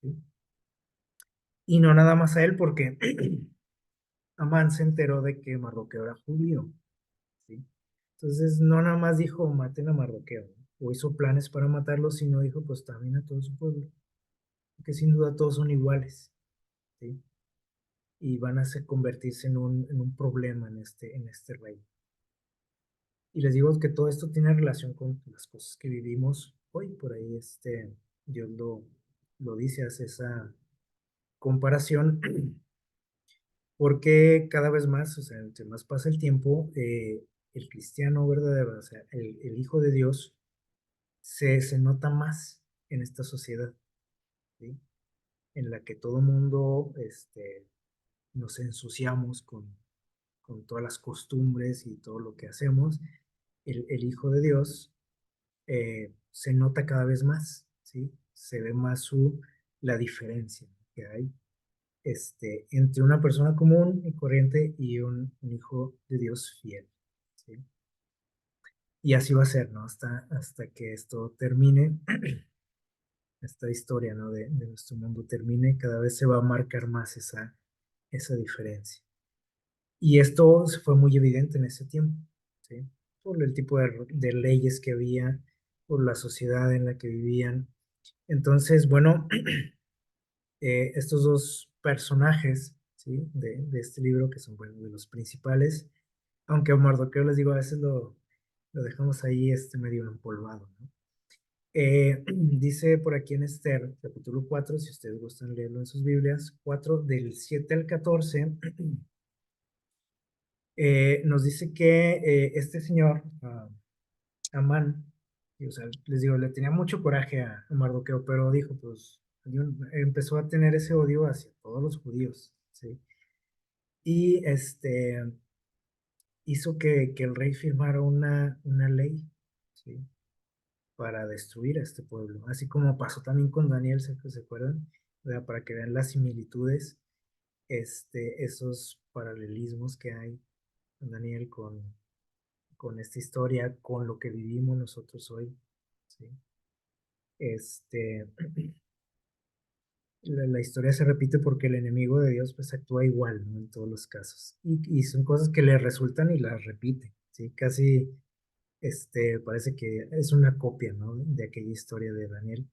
¿sí? Y no nada más a él, porque Amán se enteró de que Mardoqueo era judío, ¿sí? Entonces no nada más dijo, maten a Mardoqueo, ¿no? O hizo planes para matarlo, sino dijo, pues también a todo su pueblo, porque sin duda todos son iguales, ¿sí? y van a convertirse en un problema en este reino. Y les digo que todo esto tiene relación con las cosas que vivimos hoy. Por ahí Dios lo dice, hace esa comparación, porque cada vez más, o sea, entre más pasa el tiempo, el cristiano verdadero, o sea, el Hijo de Dios, se nota más en esta sociedad, ¿sí? En la que todo mundo nos ensuciamos con todas las costumbres y todo lo que hacemos. El Hijo de Dios se nota cada vez más, ¿sí? Se ve más la diferencia que hay entre una persona común y corriente y un hijo de Dios fiel, ¿sí? Y así va a ser, ¿no? Hasta que esto termine, esta historia, ¿no? De nuestro mundo termine, cada vez se va a marcar más esa diferencia. Y esto se fue muy evidente en ese tiempo, ¿sí? Por el tipo de leyes que había, por la sociedad en la que vivían. Entonces, bueno, estos dos personajes, ¿sí? De este libro, que son, bueno, de los principales, aunque a Mardoqueo, les digo, a veces lo dejamos ahí medio empolvado, ¿no? Dice por aquí en Esther, capítulo 4, si ustedes gustan leerlo en sus Biblias, 4 del 7 al 14, nos dice que este señor, Amán, y, o sea, les digo, le tenía mucho coraje a Mardoqueo, pero dijo, pues, empezó a tener ese odio hacia todos los judíos, ¿sí? Y hizo que el rey firmara una ley, ¿sí? Para destruir a este pueblo, así como pasó también con Daniel, ¿se acuerdan? O sea, para que vean las similitudes, esos paralelismos que hay en Daniel con esta historia, con lo que vivimos nosotros hoy, ¿sí? Este, la historia se repite porque el enemigo de Dios pues actúa igual, ¿no? En todos los casos. Y son cosas que le resultan y las repite, ¿sí? Casi parece que es una copia, ¿no? De aquella historia de Daniel.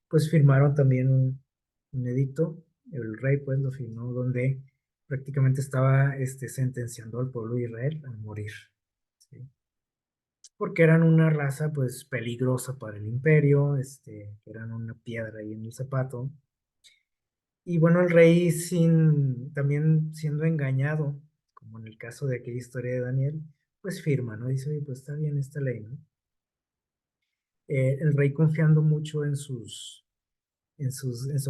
Pues firmaron también un edicto, el rey pues lo firmó, donde prácticamente estaba sentenciando al pueblo de Israel a morir, ¿sí? Porque eran una raza pues peligrosa para el imperio, que eran una piedra ahí en el zapato. Y bueno, el rey también siendo engañado, como en el caso de aquella historia de Daniel, pues firma, ¿no? Dice, oye, pues está bien esta ley, ¿no? El rey confiando mucho en su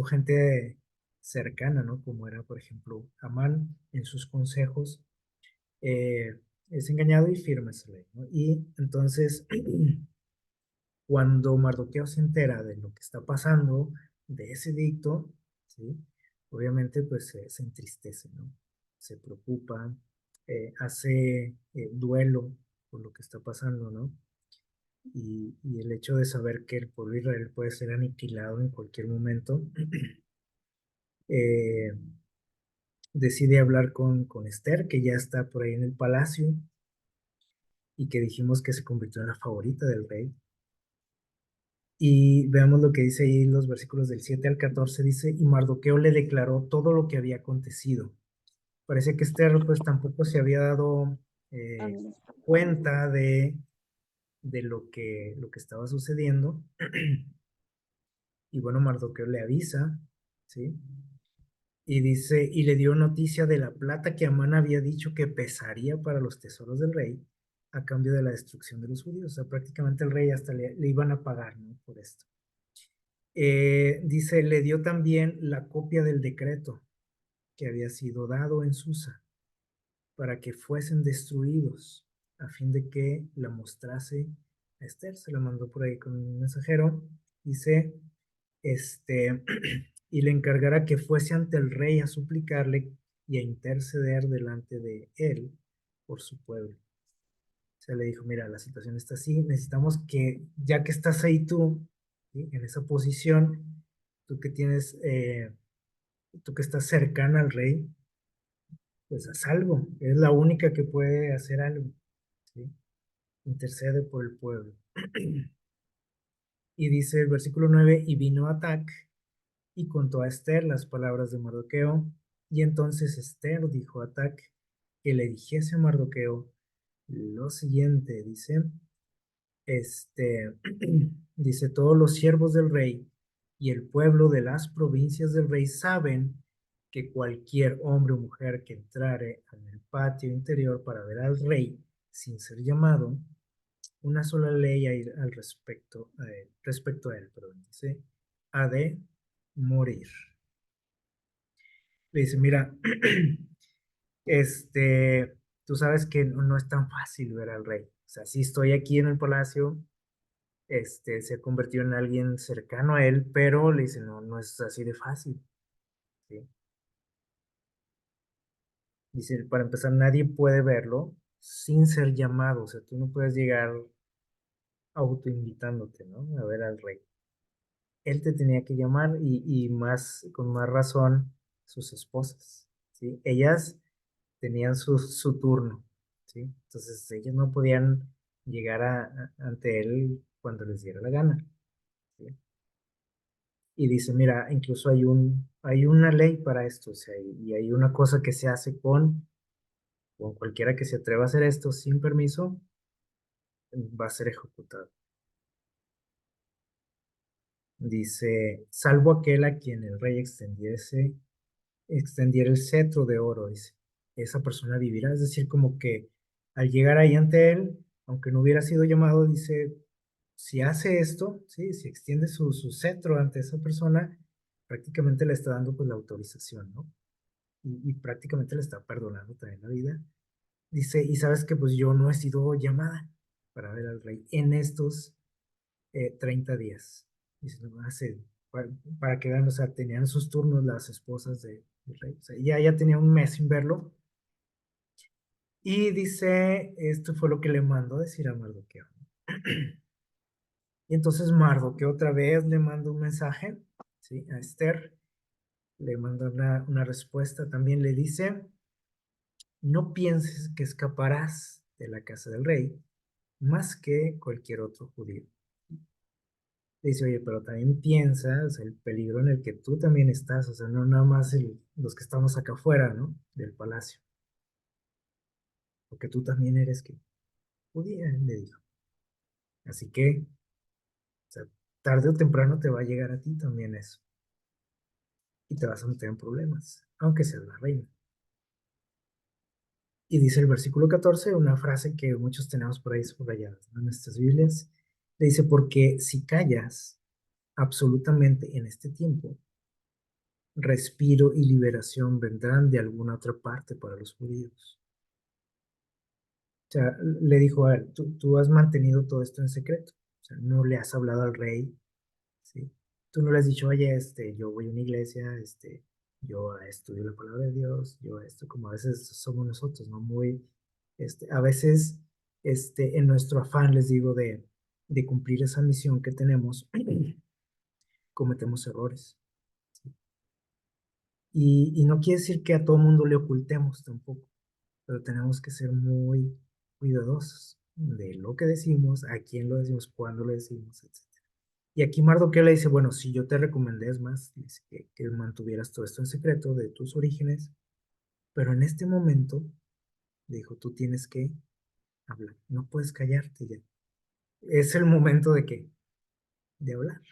gente cercana, ¿no? Como era, por ejemplo, Amán, en sus consejos, eh, es engañado y firma esa ley, ¿no? Y entonces, cuando Mardoqueo se entera de lo que está pasando, de ese edicto, ¿sí? Obviamente, pues se entristece, ¿no? Se preocupa, hace duelo por lo que está pasando, ¿no? Y el hecho de saber que el pueblo de Israel puede ser aniquilado en cualquier momento, eh, decide hablar con Esther, que ya está por ahí en el palacio y que dijimos que se convirtió en la favorita del rey. Y veamos lo que dice ahí los versículos del 7 al 14, dice, y Mardoqueo le declaró todo lo que había acontecido. Parece que Esther pues tampoco se había dado eh, cuenta de lo que estaba sucediendo. Y bueno, Mardoqueo le avisa, ¿sí? Y dice, y le dio noticia de la plata que Amán había dicho que pesaría para los tesoros del rey a cambio de la destrucción de los judíos. O sea, prácticamente el rey hasta le iban a pagar, ¿no? Por esto. Dice, le dio también la copia del decreto que había sido dado en Susa para que fuesen destruidos, a fin de que la mostrase a Esther. Se la mandó por ahí con un mensajero. Dice, este, y le encargara que fuese ante el rey a suplicarle y a interceder delante de él por su pueblo. O sea, le dijo, mira, la situación está así, necesitamos que, ya que estás ahí tú, ¿sí? En esa posición, tú que tienes, tú que estás cercana al rey, pues haz algo, es la única que puede hacer algo, ¿sí? Intercede por el pueblo. Y dice el versículo 9, y vino Atac y contó a Esther las palabras de Mardoqueo, Y entonces Esther dijo a Atac que le dijese a Mardoqueo lo siguiente, dice, este, dice, todos los siervos del rey y el pueblo de las provincias del rey saben que cualquier hombre o mujer que entrare en el patio interior para ver al rey sin ser llamado, una sola ley al respecto a él, perdón, dice, ha de morir. Le dice, mira, tú sabes que no es tan fácil ver al rey. O sea, sí estoy aquí en el palacio, se ha convertido en alguien cercano a él, pero le dice, no, no es así de fácil, ¿sí? Dice, para empezar, nadie puede verlo sin ser llamado, o sea, tú no puedes llegar autoinvitándote, ¿no? A ver al rey. Él te tenía que llamar y más, con más razón, sus esposas, ¿sí? Ellas tenían su turno, ¿sí? Entonces ellos no podían llegar ante él cuando les diera la gana, ¿sí? Y dice, mira, incluso hay una ley para esto, o sea, y hay una cosa que se hace con cualquiera que se atreva a hacer esto sin permiso, va a ser ejecutado. Dice, salvo aquel a quien el rey extendiera el cetro de oro, dice, esa persona vivirá. Es decir, como que al llegar ahí ante él, aunque no hubiera sido llamado, dice, si hace esto, ¿sí? Si extiende su cetro ante esa persona, prácticamente le está dando pues la autorización, ¿no? Y prácticamente le está perdonando también la vida. Dice, y sabes que pues yo no he sido llamada para ver al rey en estos 30 días. Dice, no, para, para que vean, o sea, tenían sus turnos las esposas del rey. O sea, ya tenía un mes sin verlo. Y dice, esto fue lo que le mandó decir a Mardoqueo. Y entonces Mardoqueo otra vez le manda un mensaje, ¿sí? A Esther, le manda una respuesta. También le dice, no pienses que escaparás de la casa del rey más que cualquier otro judío. Dice, oye, pero también piensas el peligro en el que tú también estás, o sea, no nada más los que estamos acá afuera, ¿no? Del palacio, porque tú también eres que judía, le dijo. Así que, o sea, tarde o temprano te va a llegar a ti también eso, y te vas a meter en problemas, aunque seas la reina. Y dice el versículo 14 una frase que muchos tenemos por ahí subrayadas, ¿no? En nuestras Biblias, le dice, porque si callas absolutamente en este tiempo, respiro y liberación vendrán de alguna otra parte para los judíos. O sea, le dijo a él, tú has mantenido todo esto en secreto, o sea, no le has hablado al rey, ¿sí? Tú no le has dicho, oye, yo voy a una iglesia, yo estudio la palabra de Dios, yo esto, como a veces somos nosotros, ¿no? Muy, a veces, en nuestro afán, les digo, de cumplir esa misión que tenemos, cometemos errores, ¿sí? Y no quiere decir que a todo mundo le ocultemos tampoco, pero tenemos que ser muy cuidadosos de lo que decimos, a quién lo decimos, cuándo lo decimos, etc. Y aquí Mardoqueo le dice, bueno, si yo te recomendé, es más, dice que mantuvieras todo esto en secreto de tus orígenes, pero en este momento, dijo, tú tienes que hablar, no puedes callarte ya. Es el momento de que, de hablar,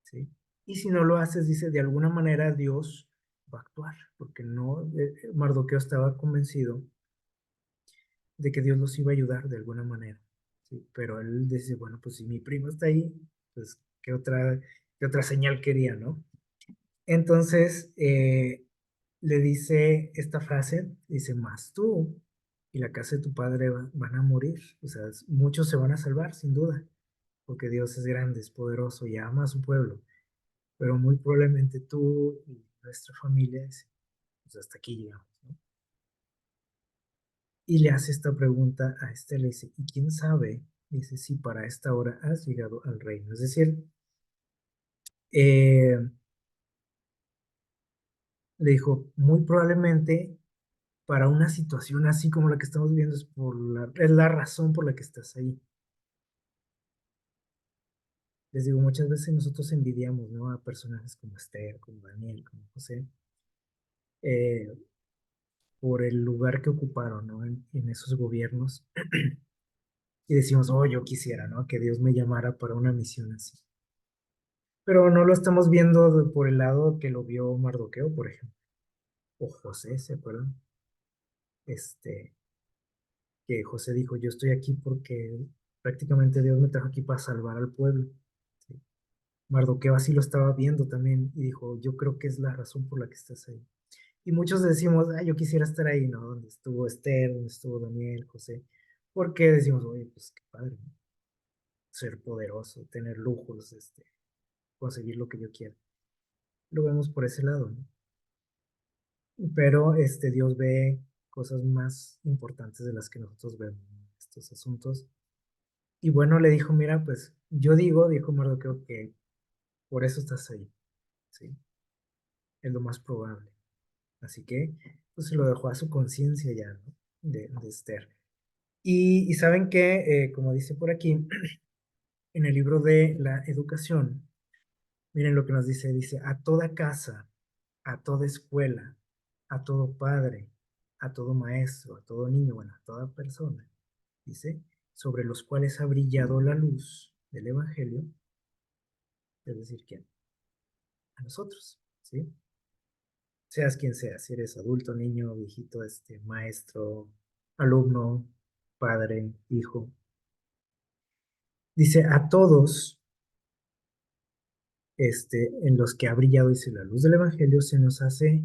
¿sí? Y si no lo haces, dice, de alguna manera Dios va a actuar, porque no, Mardoqueo estaba convencido de que Dios los iba a ayudar de alguna manera, ¿sí? Pero él dice, bueno, pues si mi primo está ahí, pues qué otra señal quería, ¿no? Entonces, le dice esta frase, dice, más tú y la casa de tu padre van a morir, o sea, muchos se van a salvar, sin duda, porque Dios es grande, es poderoso y ama a su pueblo, pero muy probablemente tú y nuestra familia, dice, pues hasta aquí llegamos, ¿no? Y le hace esta pregunta a Esther, le dice, ¿y quién sabe? Dice, si para esta hora has llegado al reino. Es decir, eh, le dijo, muy probablemente para una situación así como la que estamos viviendo es la razón por la que estás ahí. Les digo, muchas veces nosotros envidiamos, ¿no? A personajes como Esther, como Daniel, como José, eh, por el lugar que ocuparon, ¿no? En esos gobiernos. Y decimos, oh, yo quisiera, ¿no? Que Dios me llamara para una misión así. Pero no lo estamos viendo por el lado que lo vio Mardoqueo, por ejemplo, o José, ¿se acuerdan? Este, que José dijo, yo estoy aquí porque prácticamente Dios me trajo aquí para salvar al pueblo. ¿Sí? Mardoqueo así lo estaba viendo también y dijo, yo creo que es la razón por la que estás ahí. Y muchos decimos, ah, yo quisiera estar ahí, ¿no? Donde estuvo Esther, donde estuvo Daniel, José. Porque decimos, oye, pues qué padre, ¿no? Ser poderoso, tener lujos, conseguir lo que yo quiera. Lo vemos por ese lado, ¿no? Pero Dios ve cosas más importantes de las que nosotros vemos, ¿no? Estos asuntos. Y bueno, le dijo, mira, pues yo digo, dijo Mardoqueo, que por eso estás ahí, ¿sí? Es lo más probable. Así que, pues se lo dejó a su conciencia ya, ¿no? De Esther. Y saben que, como dice por aquí, en el libro de la educación, miren lo que nos dice, dice, a toda casa, a toda escuela, a todo padre, a todo maestro, a todo niño, bueno, a toda persona, dice, sobre los cuales ha brillado la luz del Evangelio, es decir, ¿quién? A nosotros, ¿sí? Seas quien seas, si eres adulto, niño, viejito, maestro, alumno, padre, hijo. Dice, a todos, en los que ha brillado, dice, la luz del Evangelio, se nos hace,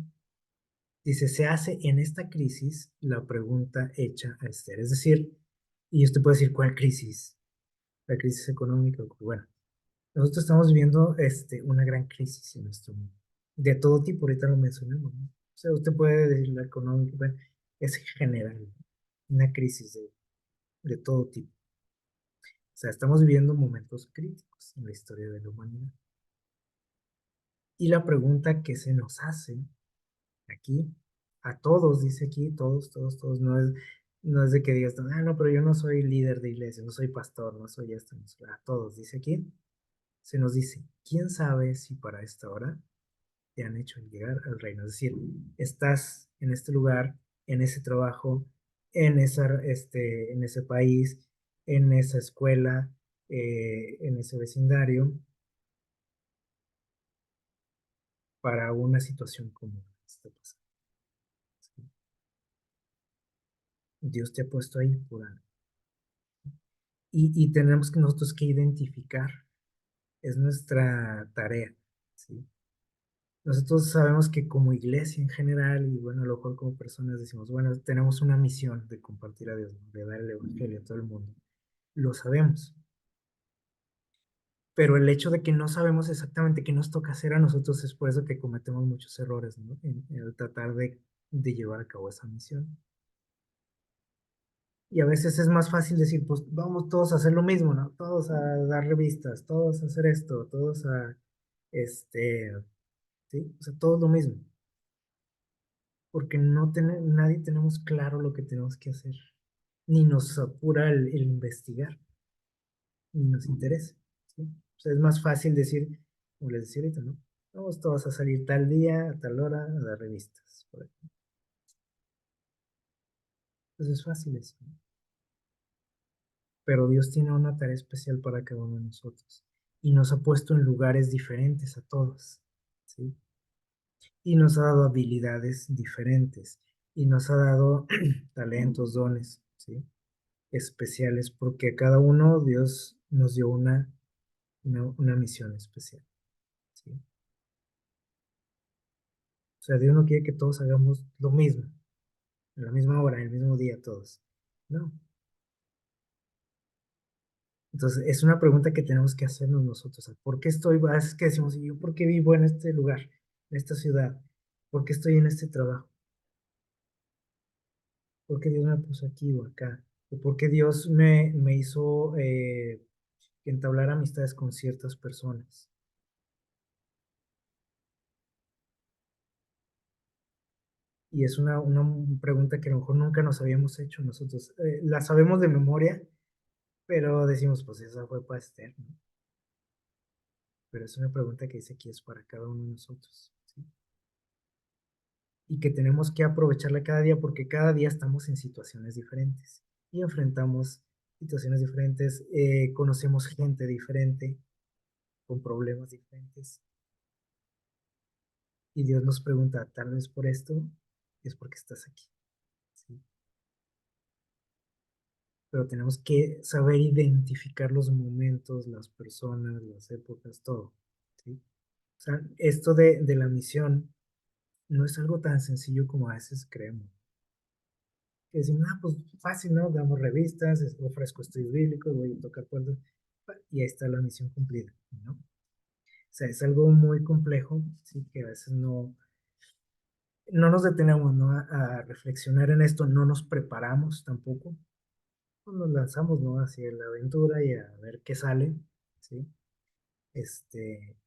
dice, se hace en esta crisis la pregunta hecha a Esther. Es decir, y usted puede decir, ¿cuál crisis? La crisis económica. Bueno, nosotros estamos viviendo una gran crisis en nuestro mundo. De todo tipo, ahorita lo mencionamos, ¿no? O sea, usted puede decir la económica, bueno, es general, ¿no? Una crisis de todo tipo. O sea, estamos viviendo momentos críticos en la historia de la humanidad. Y la pregunta que se nos hace aquí, a todos, dice aquí, todos, todos, todos, no es de que digas, ah, no, pero yo no soy líder de iglesia, no soy pastor, no soy esto, no soy, a todos, dice aquí, se nos dice, ¿quién sabe si para esta hora te han hecho llegar al reino? Es decir, estás en este lugar, en ese trabajo, en ese país, en esa escuela, en ese vecindario, para una situación como esta pasada. Dios te ha puesto ahí por algo. Y tenemos que nosotros que identificar, es nuestra tarea, ¿sí? Nosotros sabemos que como iglesia en general, y bueno, a lo mejor como personas decimos, bueno, tenemos una misión de compartir a Dios, ¿no? De dar el evangelio a todo el mundo. Lo sabemos, pero el hecho de que no sabemos exactamente qué nos toca hacer a nosotros es por eso que cometemos muchos errores, ¿no? En el tratar de llevar a cabo esa misión. Y a veces es más fácil decir, pues vamos todos a hacer lo mismo, ¿no? Todos a dar revistas, todos a hacer esto, todos a, este, ¿sí? O sea, todo lo mismo. Porque nadie tenemos claro lo que tenemos que hacer. Ni nos apura el investigar, ni nos interesa, ¿sí? O sea, es más fácil decir, como les decía ahorita, ¿no? Vamos todos a salir tal día, a tal hora, a dar revistas, por ejemplo. Entonces es fácil eso, ¿no? Pero Dios tiene una tarea especial para cada uno de nosotros y nos ha puesto en lugares diferentes a todos, ¿sí? Y nos ha dado habilidades diferentes y nos ha dado talentos, dones, ¿sí? Especiales, porque a cada uno Dios nos dio una misión especial, ¿sí? O sea, Dios no quiere que todos hagamos lo mismo, en la misma hora, en el mismo día todos. No. Entonces, es una pregunta que tenemos que hacernos nosotros. ¿Por qué estoy? Es que decimos, ¿y yo por qué vivo en este lugar, en esta ciudad? ¿Por qué estoy en este trabajo? ¿Por qué Dios me puso aquí o acá? ¿O por qué Dios me hizo entablar amistades con ciertas personas? Y es una pregunta que a lo mejor nunca nos habíamos hecho nosotros. La sabemos de memoria, pero decimos, pues esa fue para Esther, ¿no? Pero es una pregunta que dice aquí es para cada uno de nosotros, ¿sí? y que tenemos que aprovecharla cada día porque cada día estamos en situaciones diferentes y enfrentamos situaciones diferentes, conocemos gente diferente, con problemas diferentes, y Dios nos pregunta, tal vez por esto es porque estás aquí, ¿sí? Pero tenemos que saber identificar los momentos, las personas, las épocas, todo, ¿sí? O sea, esto de la misión no es algo tan sencillo como a veces creemos. Que decimos, ah, pues fácil, ¿no? Damos revistas, ofrezco estudios bíblicos, voy a tocar puertas, y ahí está la misión cumplida, ¿no? O sea, es algo muy complejo, sí, que a veces no nos detenemos, ¿no? A reflexionar en esto, no nos preparamos tampoco, pues nos lanzamos, ¿no? Hacia la aventura y a ver qué sale, ¿sí? Este,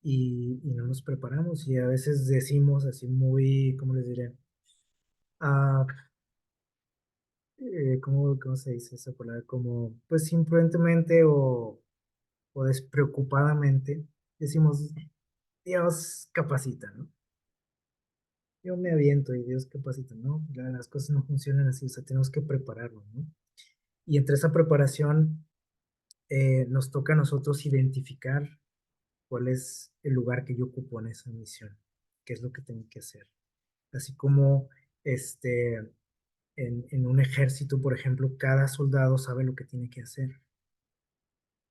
y no nos preparamos y a veces decimos así muy, ¿cómo les diré? Ah, ¿cómo se dice esa palabra? Como, pues imprudentemente o despreocupadamente, decimos, Dios capacita, ¿no? Yo me aviento y Dios capacita, ¿no? Las cosas no funcionan así, o sea, tenemos que prepararnos, ¿no? Y entre esa preparación nos toca a nosotros identificar cuál es el lugar que yo ocupo en esa misión, qué es lo que tengo que hacer. Así como este, en un ejército, por ejemplo, cada soldado sabe lo que tiene que hacer,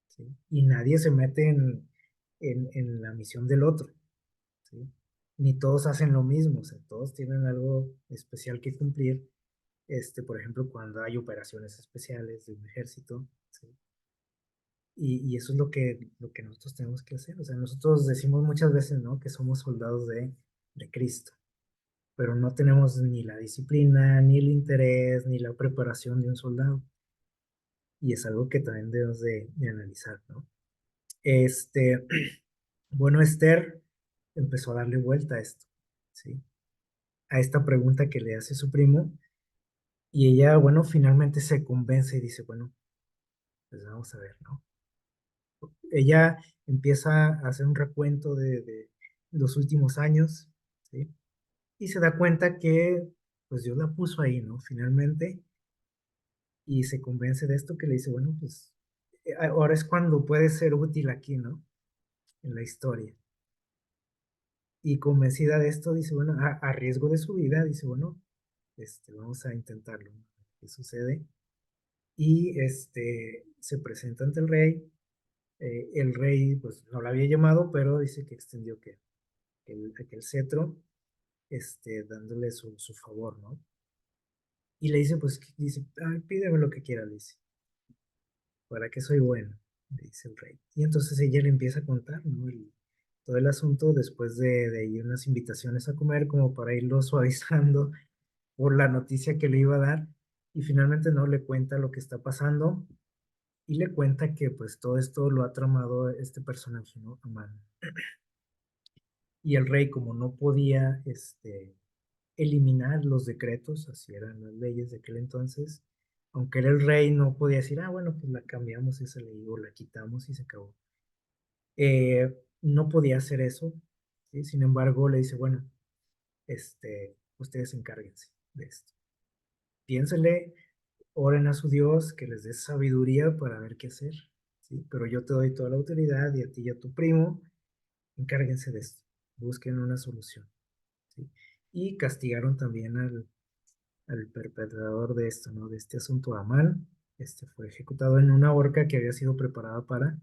¿sí? Y nadie se mete en la misión del otro, ¿sí? Ni todos hacen lo mismo, o sea, todos tienen algo especial que cumplir, por ejemplo, cuando hay operaciones especiales de un ejército, ¿sí? Y eso es lo que nosotros tenemos que hacer. O sea, nosotros decimos muchas veces, ¿no? Que somos soldados de Cristo, pero no tenemos ni la disciplina, ni el interés, ni la preparación de un soldado. Y es algo que también debemos de analizar, ¿no? Este, bueno, Esther empezó a darle vuelta a esto, ¿sí? A esta pregunta que le hace su primo, y ella, bueno, finalmente se convence y dice, bueno, pues vamos a ver, ¿no? Ella empieza a hacer un recuento de los últimos años, ¿sí? Y se da cuenta que, pues Dios la puso ahí, ¿no? Finalmente, y se convence de esto que le dice, bueno, pues ahora es cuando puede ser útil aquí, ¿no? En la historia. Y convencida de esto, dice, bueno, a riesgo de su vida, dice, bueno, vamos a intentarlo, ¿no? ¿Qué sucede? Y se presenta ante el rey. El rey, pues no la había llamado, pero dice que extendió aquel cetro, dándole su favor, ¿no? Y le dice, pues, dice, "Ay, pídeme lo que quiera", le dice, para que soy bueno, le dice el rey. Y entonces ella le empieza a contar, ¿no? Todo el asunto después de ir unas invitaciones a comer, como para irlo suavizando por la noticia que le iba a dar. Y finalmente no le cuenta lo que está pasando y le cuenta que pues todo esto lo ha tramado este personaje, ¿no? Amán. Y el rey, como no podía eliminar los decretos, así eran las leyes de aquel entonces, aunque era el rey, no podía decir, ah, bueno, pues la cambiamos esa ley o la quitamos y se acabó. No podía hacer eso, ¿sí? Sin embargo, le dice, bueno, ustedes encárguense de esto. Piénsele, oren a su Dios, que les dé sabiduría para ver qué hacer, ¿sí? Pero yo te doy toda la autoridad y a ti y a tu primo, encárguense de esto, busquen una solución, ¿sí? Y castigaron también al perpetrador de esto, ¿no? De este asunto, Amán. Fue ejecutado en una horca que había sido preparada para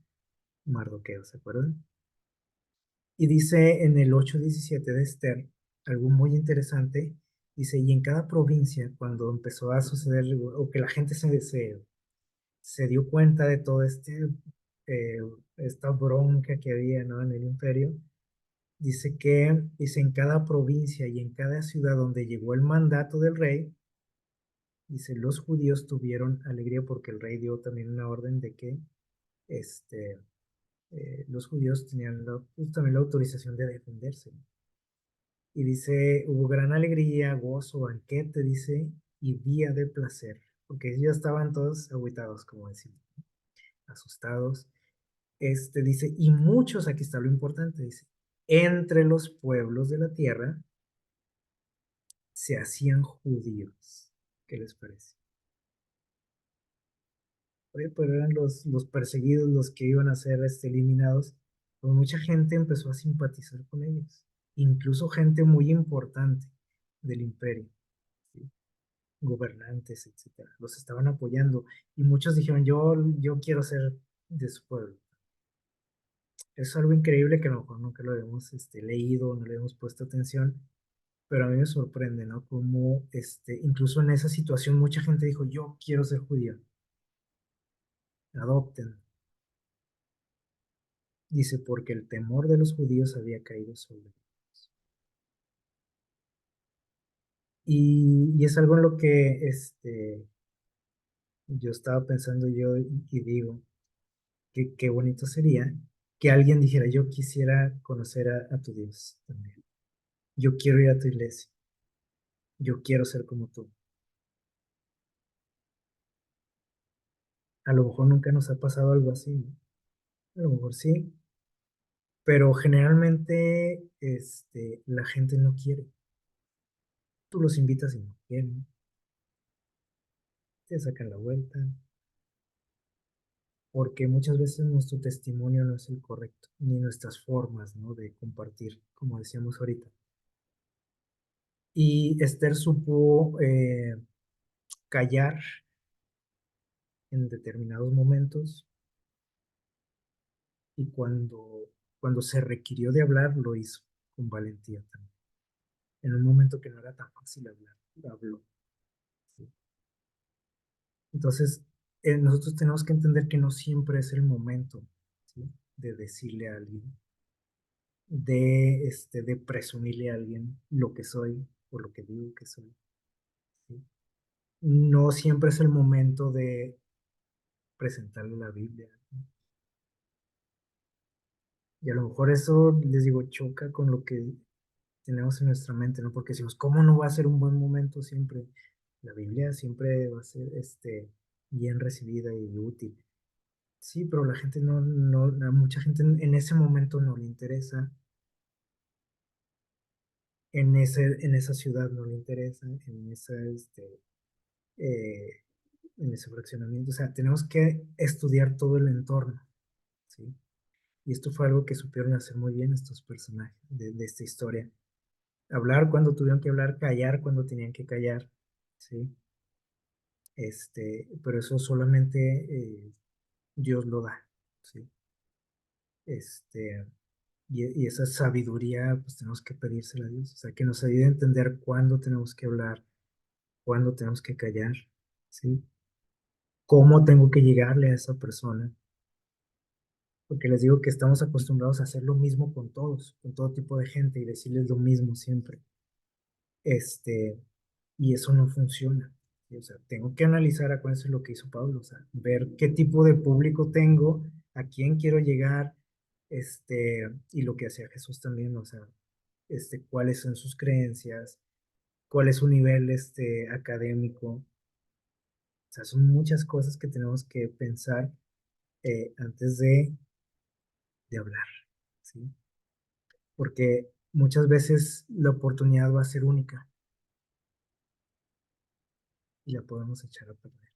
Mardoqueo, ¿se acuerdan? Y dice en el 8:17 de Esther, algo muy interesante, dice, y en cada provincia, cuando empezó a suceder, o que la gente se dio cuenta de todo eh, esta bronca que había, ¿no? En el imperio, dice, en cada provincia y en cada ciudad donde llegó el mandato del rey, dice, los judíos tuvieron alegría porque el rey dio también una orden de que este, los judíos tenían pues, también la autorización de defenderse. Y dice, hubo gran alegría, gozo, banquete, dice, y día de placer, porque ellos estaban todos agüitados, como decimos, asustados. Dice, y muchos, aquí está lo importante, dice, entre los pueblos de la tierra se hacían judíos. ¿Qué les parece? Oye, pero eran los perseguidos los que iban a ser eliminados. Pues mucha gente empezó a simpatizar con ellos, incluso gente muy importante del imperio, ¿sí? Gobernantes, etcétera, los estaban apoyando y muchos dijeron, yo quiero ser de su pueblo. Es algo increíble que a lo mejor nunca lo habíamos leído, no le hemos puesto atención, pero a mí me sorprende, ¿no? Como incluso en esa situación mucha gente dijo, yo quiero ser judío, adopten. Dice, porque el temor de los judíos había caído sobre ellos. Y es algo en lo que yo estaba pensando yo y digo, que qué bonito sería que alguien dijera, yo quisiera conocer a tu Dios también. Yo quiero ir a tu iglesia. Yo quiero ser como tú. A lo mejor nunca nos ha pasado algo así, ¿no? A lo mejor sí, pero generalmente la gente no quiere. Tú los invitas y no quieren, te sacan la vuelta, porque muchas veces nuestro testimonio no es el correcto, ni nuestras formas, ¿no? De compartir, como decíamos ahorita. Y Esther supo callar en determinados momentos y cuando se requirió de hablar, lo hizo con valentía también. En un momento que no era tan fácil hablar, habló. ¿Sí? Entonces, nosotros tenemos que entender que no siempre es el momento, ¿sí? De decirle a alguien, de presumirle a alguien lo que soy o lo que digo que soy. ¿Sí? No siempre es el momento de presentarle la Biblia, ¿no? Y a lo mejor eso, les digo, choca con lo que tenemos en nuestra mente, ¿no? Porque decimos, ¿cómo no va a ser un buen momento siempre? La Biblia siempre va a ser bien recibida y útil. Sí, pero la gente a mucha gente en ese momento no le interesa, en esa ciudad no le interesa, eh, en ese fraccionamiento. O sea, tenemos que estudiar todo el entorno, ¿sí? Y esto fue algo que supieron hacer muy bien estos personajes de esta historia. Hablar cuando tuvieron que hablar, callar cuando tenían que callar, ¿sí? Pero eso solamente Dios lo da, ¿sí? Este, y esa sabiduría, pues tenemos que pedírsela a Dios, o sea, que nos ayude a entender cuándo tenemos que hablar, cuándo tenemos que callar, ¿sí? Cómo tengo que llegarle a esa persona, porque les digo que estamos acostumbrados a hacer lo mismo con todos, con todo tipo de gente y decirles lo mismo siempre. Este, y eso no funciona. ¿Sí? O sea, tengo que analizar, acuérdense lo que hizo Pablo, o sea, ver qué tipo de público tengo, a quién quiero llegar, y lo que hacía Jesús también, o sea, cuáles son sus creencias, cuál es su nivel, académico. O sea, son muchas cosas que tenemos que pensar antes de hablar, ¿sí? Porque muchas veces la oportunidad va a ser única y la podemos echar a perder.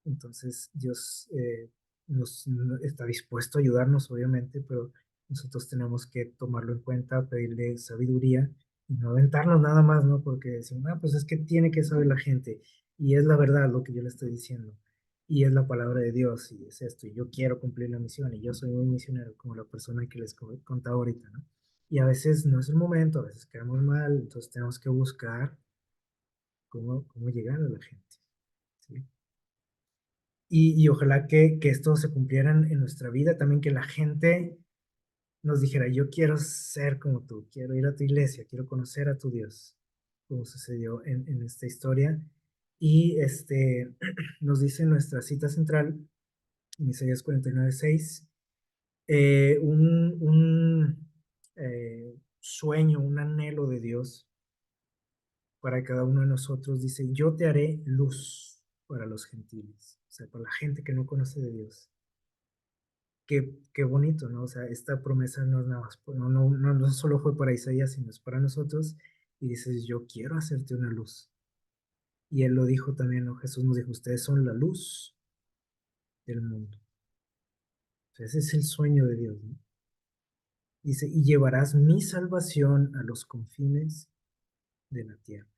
Entonces, Dios está dispuesto a ayudarnos, obviamente, pero nosotros tenemos que tomarlo en cuenta, pedirle sabiduría y no aventarnos nada más, ¿no? Porque decimos, ah, pues es que tiene que saber la gente. Y es la verdad lo que yo le estoy diciendo. Y es la palabra de Dios y es esto. Y yo quiero cumplir la misión y yo soy un misionero, como la persona que les contaba ahorita, ¿no? Y a veces no es el momento, a veces quedamos mal, entonces tenemos que buscar cómo llegar a la gente, ¿sí? Y ojalá que esto se cumpliera en nuestra vida, también que la gente nos dijera, yo quiero ser como tú, quiero ir a tu iglesia, quiero conocer a tu Dios, como sucedió en esta historia. Y nos dice nuestra cita central, en Isaías 49:6, un sueño, un anhelo de Dios para cada uno de nosotros. Dice, yo te haré luz para los gentiles, o sea, para la gente que no conoce de Dios. Qué bonito, ¿no? O sea, esta promesa no es nada más, no solo fue para Isaías, sino es para nosotros. y dices, yo quiero hacerte una luz. Y él lo dijo también, ¿no? Jesús nos dijo, ustedes son la luz del mundo. O sea, ese es el sueño de Dios, ¿no? Dice, y llevarás mi salvación a los confines de la tierra.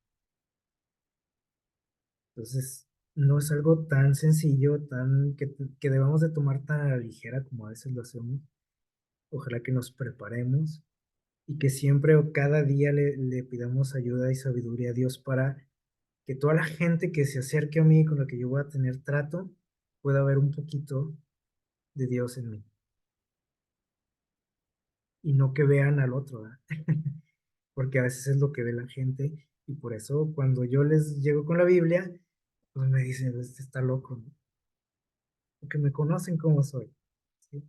Entonces, no es algo tan sencillo, tan que debamos de tomar tan a la ligera como a veces lo hacemos. Ojalá que nos preparemos y que siempre o cada día le pidamos ayuda y sabiduría a Dios para que toda la gente que se acerque a mí, con la que yo voy a tener trato, pueda ver un poquito de Dios en mí y no que vean al otro, ¿verdad? Porque a veces es lo que ve la gente y por eso cuando yo les llego con la Biblia, pues me dicen, este está loco, ¿no? Porque me conocen como soy, ¿sí?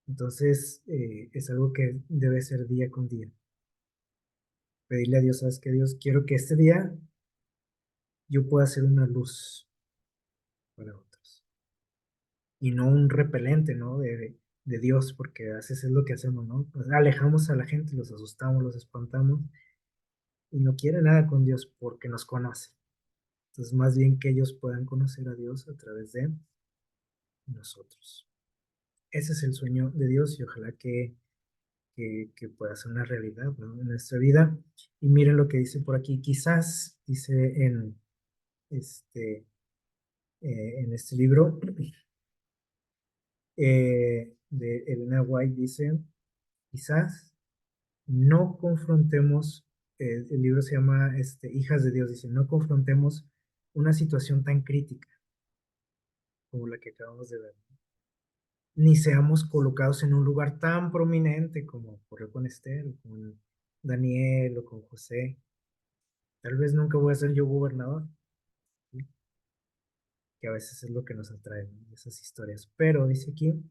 Entonces, es algo que debe ser día con día. Pedirle a Dios, ¿sabes qué, Dios? Quiero que este día yo pueda ser una luz para otros y no un repelente, ¿no? De Dios, porque a veces es lo que hacemos, ¿no? Pues alejamos a la gente, los asustamos, los espantamos y no quiere nada con Dios porque nos conoce. Entonces, más bien que ellos puedan conocer a Dios a través de nosotros. Ese es el sueño de Dios y ojalá que pueda ser una realidad, ¿no? En nuestra vida. Y miren lo que dice por aquí, quizás dice este, en este libro de Elena White, dice, quizás no confrontemos, el libro se llama Hijas de Dios, dice, no confrontemos una situación tan crítica como la que acabamos de ver, ni seamos colocados en un lugar tan prominente como ocurrió con Esther, o con Daniel o con José. Tal vez nunca voy a ser yo gobernador, ¿sí? Que a veces es lo que nos atrae, ¿no? Esas historias. Pero dice aquí,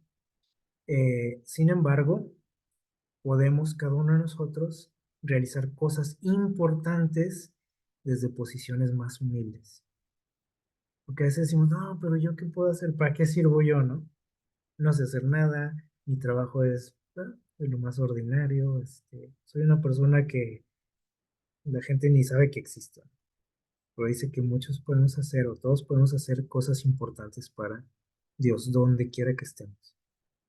sin embargo, podemos cada uno de nosotros realizar cosas importantes desde posiciones más humildes. Porque a veces decimos, no, pero yo qué puedo hacer, ¿para qué sirvo yo, no? No sé hacer nada, mi trabajo es de lo más ordinario, soy una persona que la gente ni sabe que existe. Pero dice que muchos podemos hacer, o todos podemos hacer cosas importantes para Dios, donde quiera que estemos,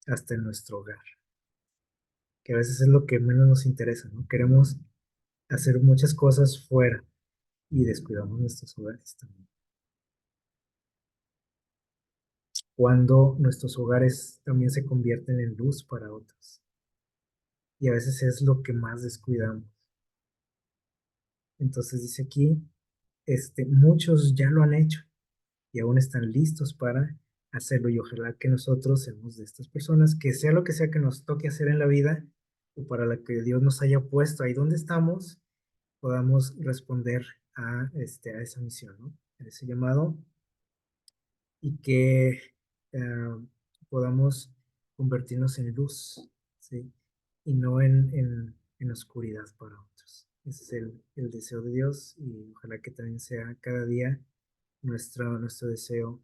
hasta en nuestro hogar, que a veces es lo que menos nos interesa, ¿no? Queremos hacer muchas cosas fuera y descuidamos nuestros hogares también. Cuando nuestros hogares también se convierten en luz para otros. Y a veces es lo que más descuidamos. Entonces dice aquí, muchos ya lo han hecho y aún están listos para hacerlo y ojalá que nosotros seamos de estas personas, que sea lo que sea que nos toque hacer en la vida o para la que Dios nos haya puesto ahí donde estamos, podamos responder a esa misión, ¿no? A ese llamado y que podamos convertirnos en luz, ¿sí? Y no en oscuridad para otros. Ese es el deseo de Dios y ojalá que también sea cada día nuestro deseo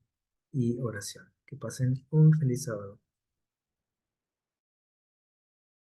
y oración. Que pasen un feliz sábado.